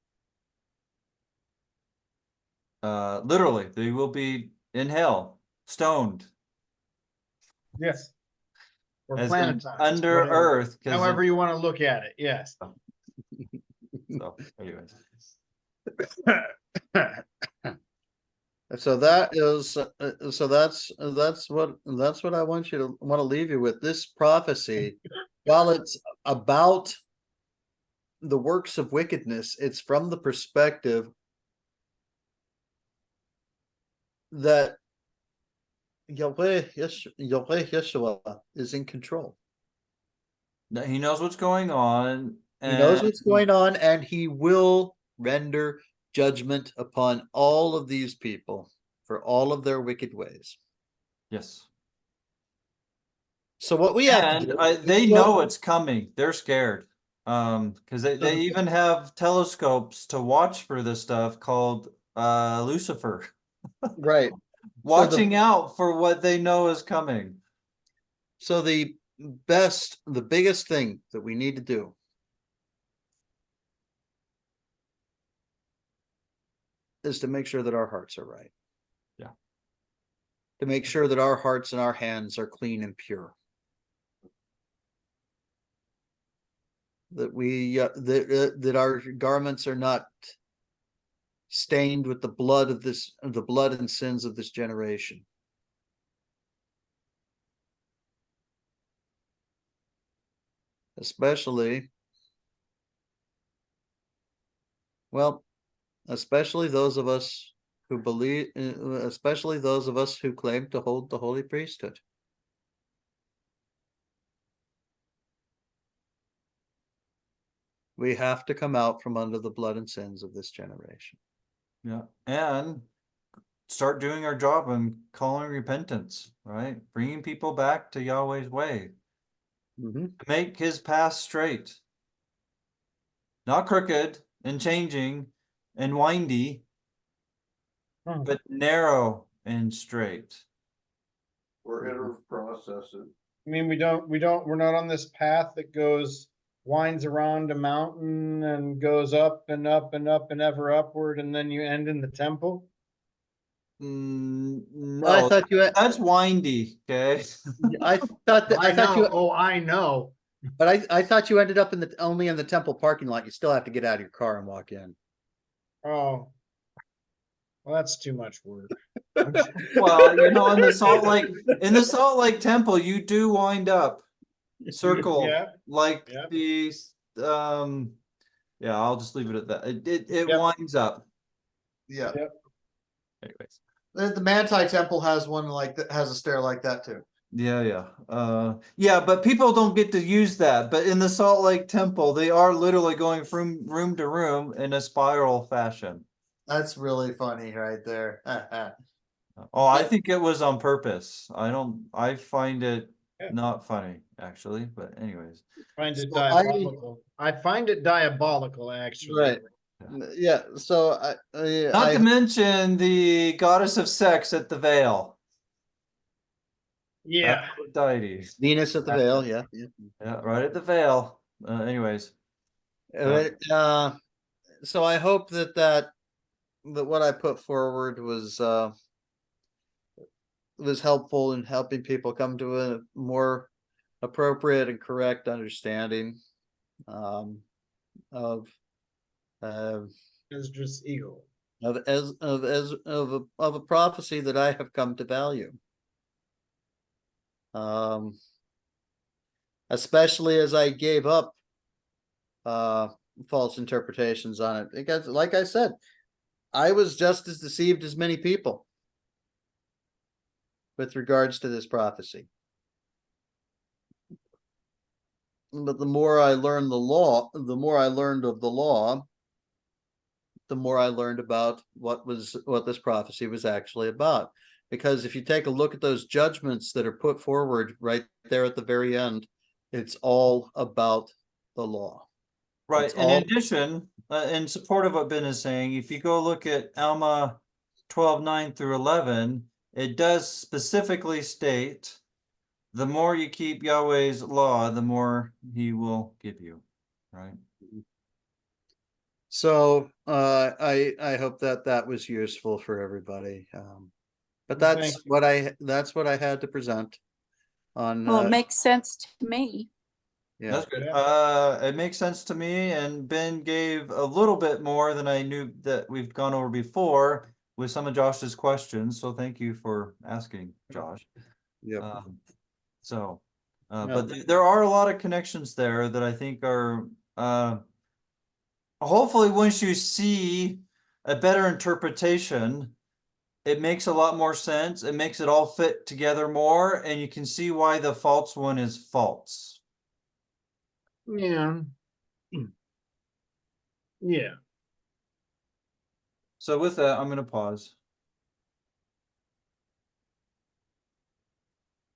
Literally, they will be in hell, stoned. Yes. Or As planetized. under whatever. earth. However you want to look at it, yes. So, anyways. So that is that's what I want to leave you with. This prophecy, while it's about the works of wickedness, it's from the perspective that Yahweh Yeshua is in control. He knows what's going on. He knows what's going on, and he will render judgment upon all of these people for all of their wicked ways. Yes. So what we have to do, they know it's coming. They're scared. Because they even have telescopes to watch for this stuff called Lucifer. Right. Watching out for what they know is coming. So the biggest thing that we need to do is to make sure that our hearts are right. Yeah. To make sure that our hearts and our hands are clean and pure. That we that our garments are not stained with the blood and sins of this generation. Especially those of us who believe, especially those of us who claim to hold the holy priesthood. We have to come out from under the blood and sins of this generation. Yeah, and start doing our job and calling repentance, right? Bringing people back to Yahweh's way. Make his path straight. Not crooked and changing and windy, but narrow and straight. We're gonna process it. I mean, we're not on this path that winds around a mountain and goes up and up and up and ever upward, and then you end in the temple. No, I thought you. that's windy. Okay. I thought that. I thought you. Oh, I know. But I thought you ended up only in the temple parking lot. You still have to get out of your car and walk in. Oh, well, that's too much work. Well, you know, in the Salt Lake Temple, you do wind up circle Yeah, like yeah. the yeah, I'll just leave it at that. It Yep. winds up. Yeah. Yep. Anyways. The Manti Temple has one like that, has a stair like that too. Yeah. Yeah, but people don't get to use that. But in the Salt Lake Temple, they are literally going from room to room in a spiral fashion. That's really funny right there. Oh, I think it was on purpose. I find it not funny, actually, but anyways. Find it So diabolical. I find it diabolical, actually. Right. Yeah. So Not to mention the goddess of sex at the veil. Yeah. Aphrodite. Venus at the Veil. Yeah. Yeah, right at the veil. Anyways. So I hope that what I put forward was helpful in helping people come to a more appropriate and correct understanding of Esdras Eagle. of a prophecy that I have come to value. Especially as I gave up false interpretations on it, because like I said, I was just as deceived as many people with regards to this prophecy. But the more I learned the more I learned of the law, the more I learned about what this prophecy was actually about. Because if you take a look at those judgments that are put forward right there at the very end, it's all about the law. Right. And in addition, in support of what Ben is saying, if you go look at Alma 12:9 through 11, it does specifically state, the more you keep Yahweh's law, the more he will give you. Right. So I hope that was useful for everybody. But that's what I had to present on. Well, it makes sense to me. Yeah. That's good. It makes sense to me, and Ben gave a little bit more than I knew that we've gone over before with some of Josh's questions. So thank you for asking, Josh. Yeah. But there are a lot of connections there that I think are hopefully once you see a better interpretation, it makes a lot more sense. It makes it all fit together more, and you can see why the false one is false. Yeah. Yeah. So with that, I'm going to pause.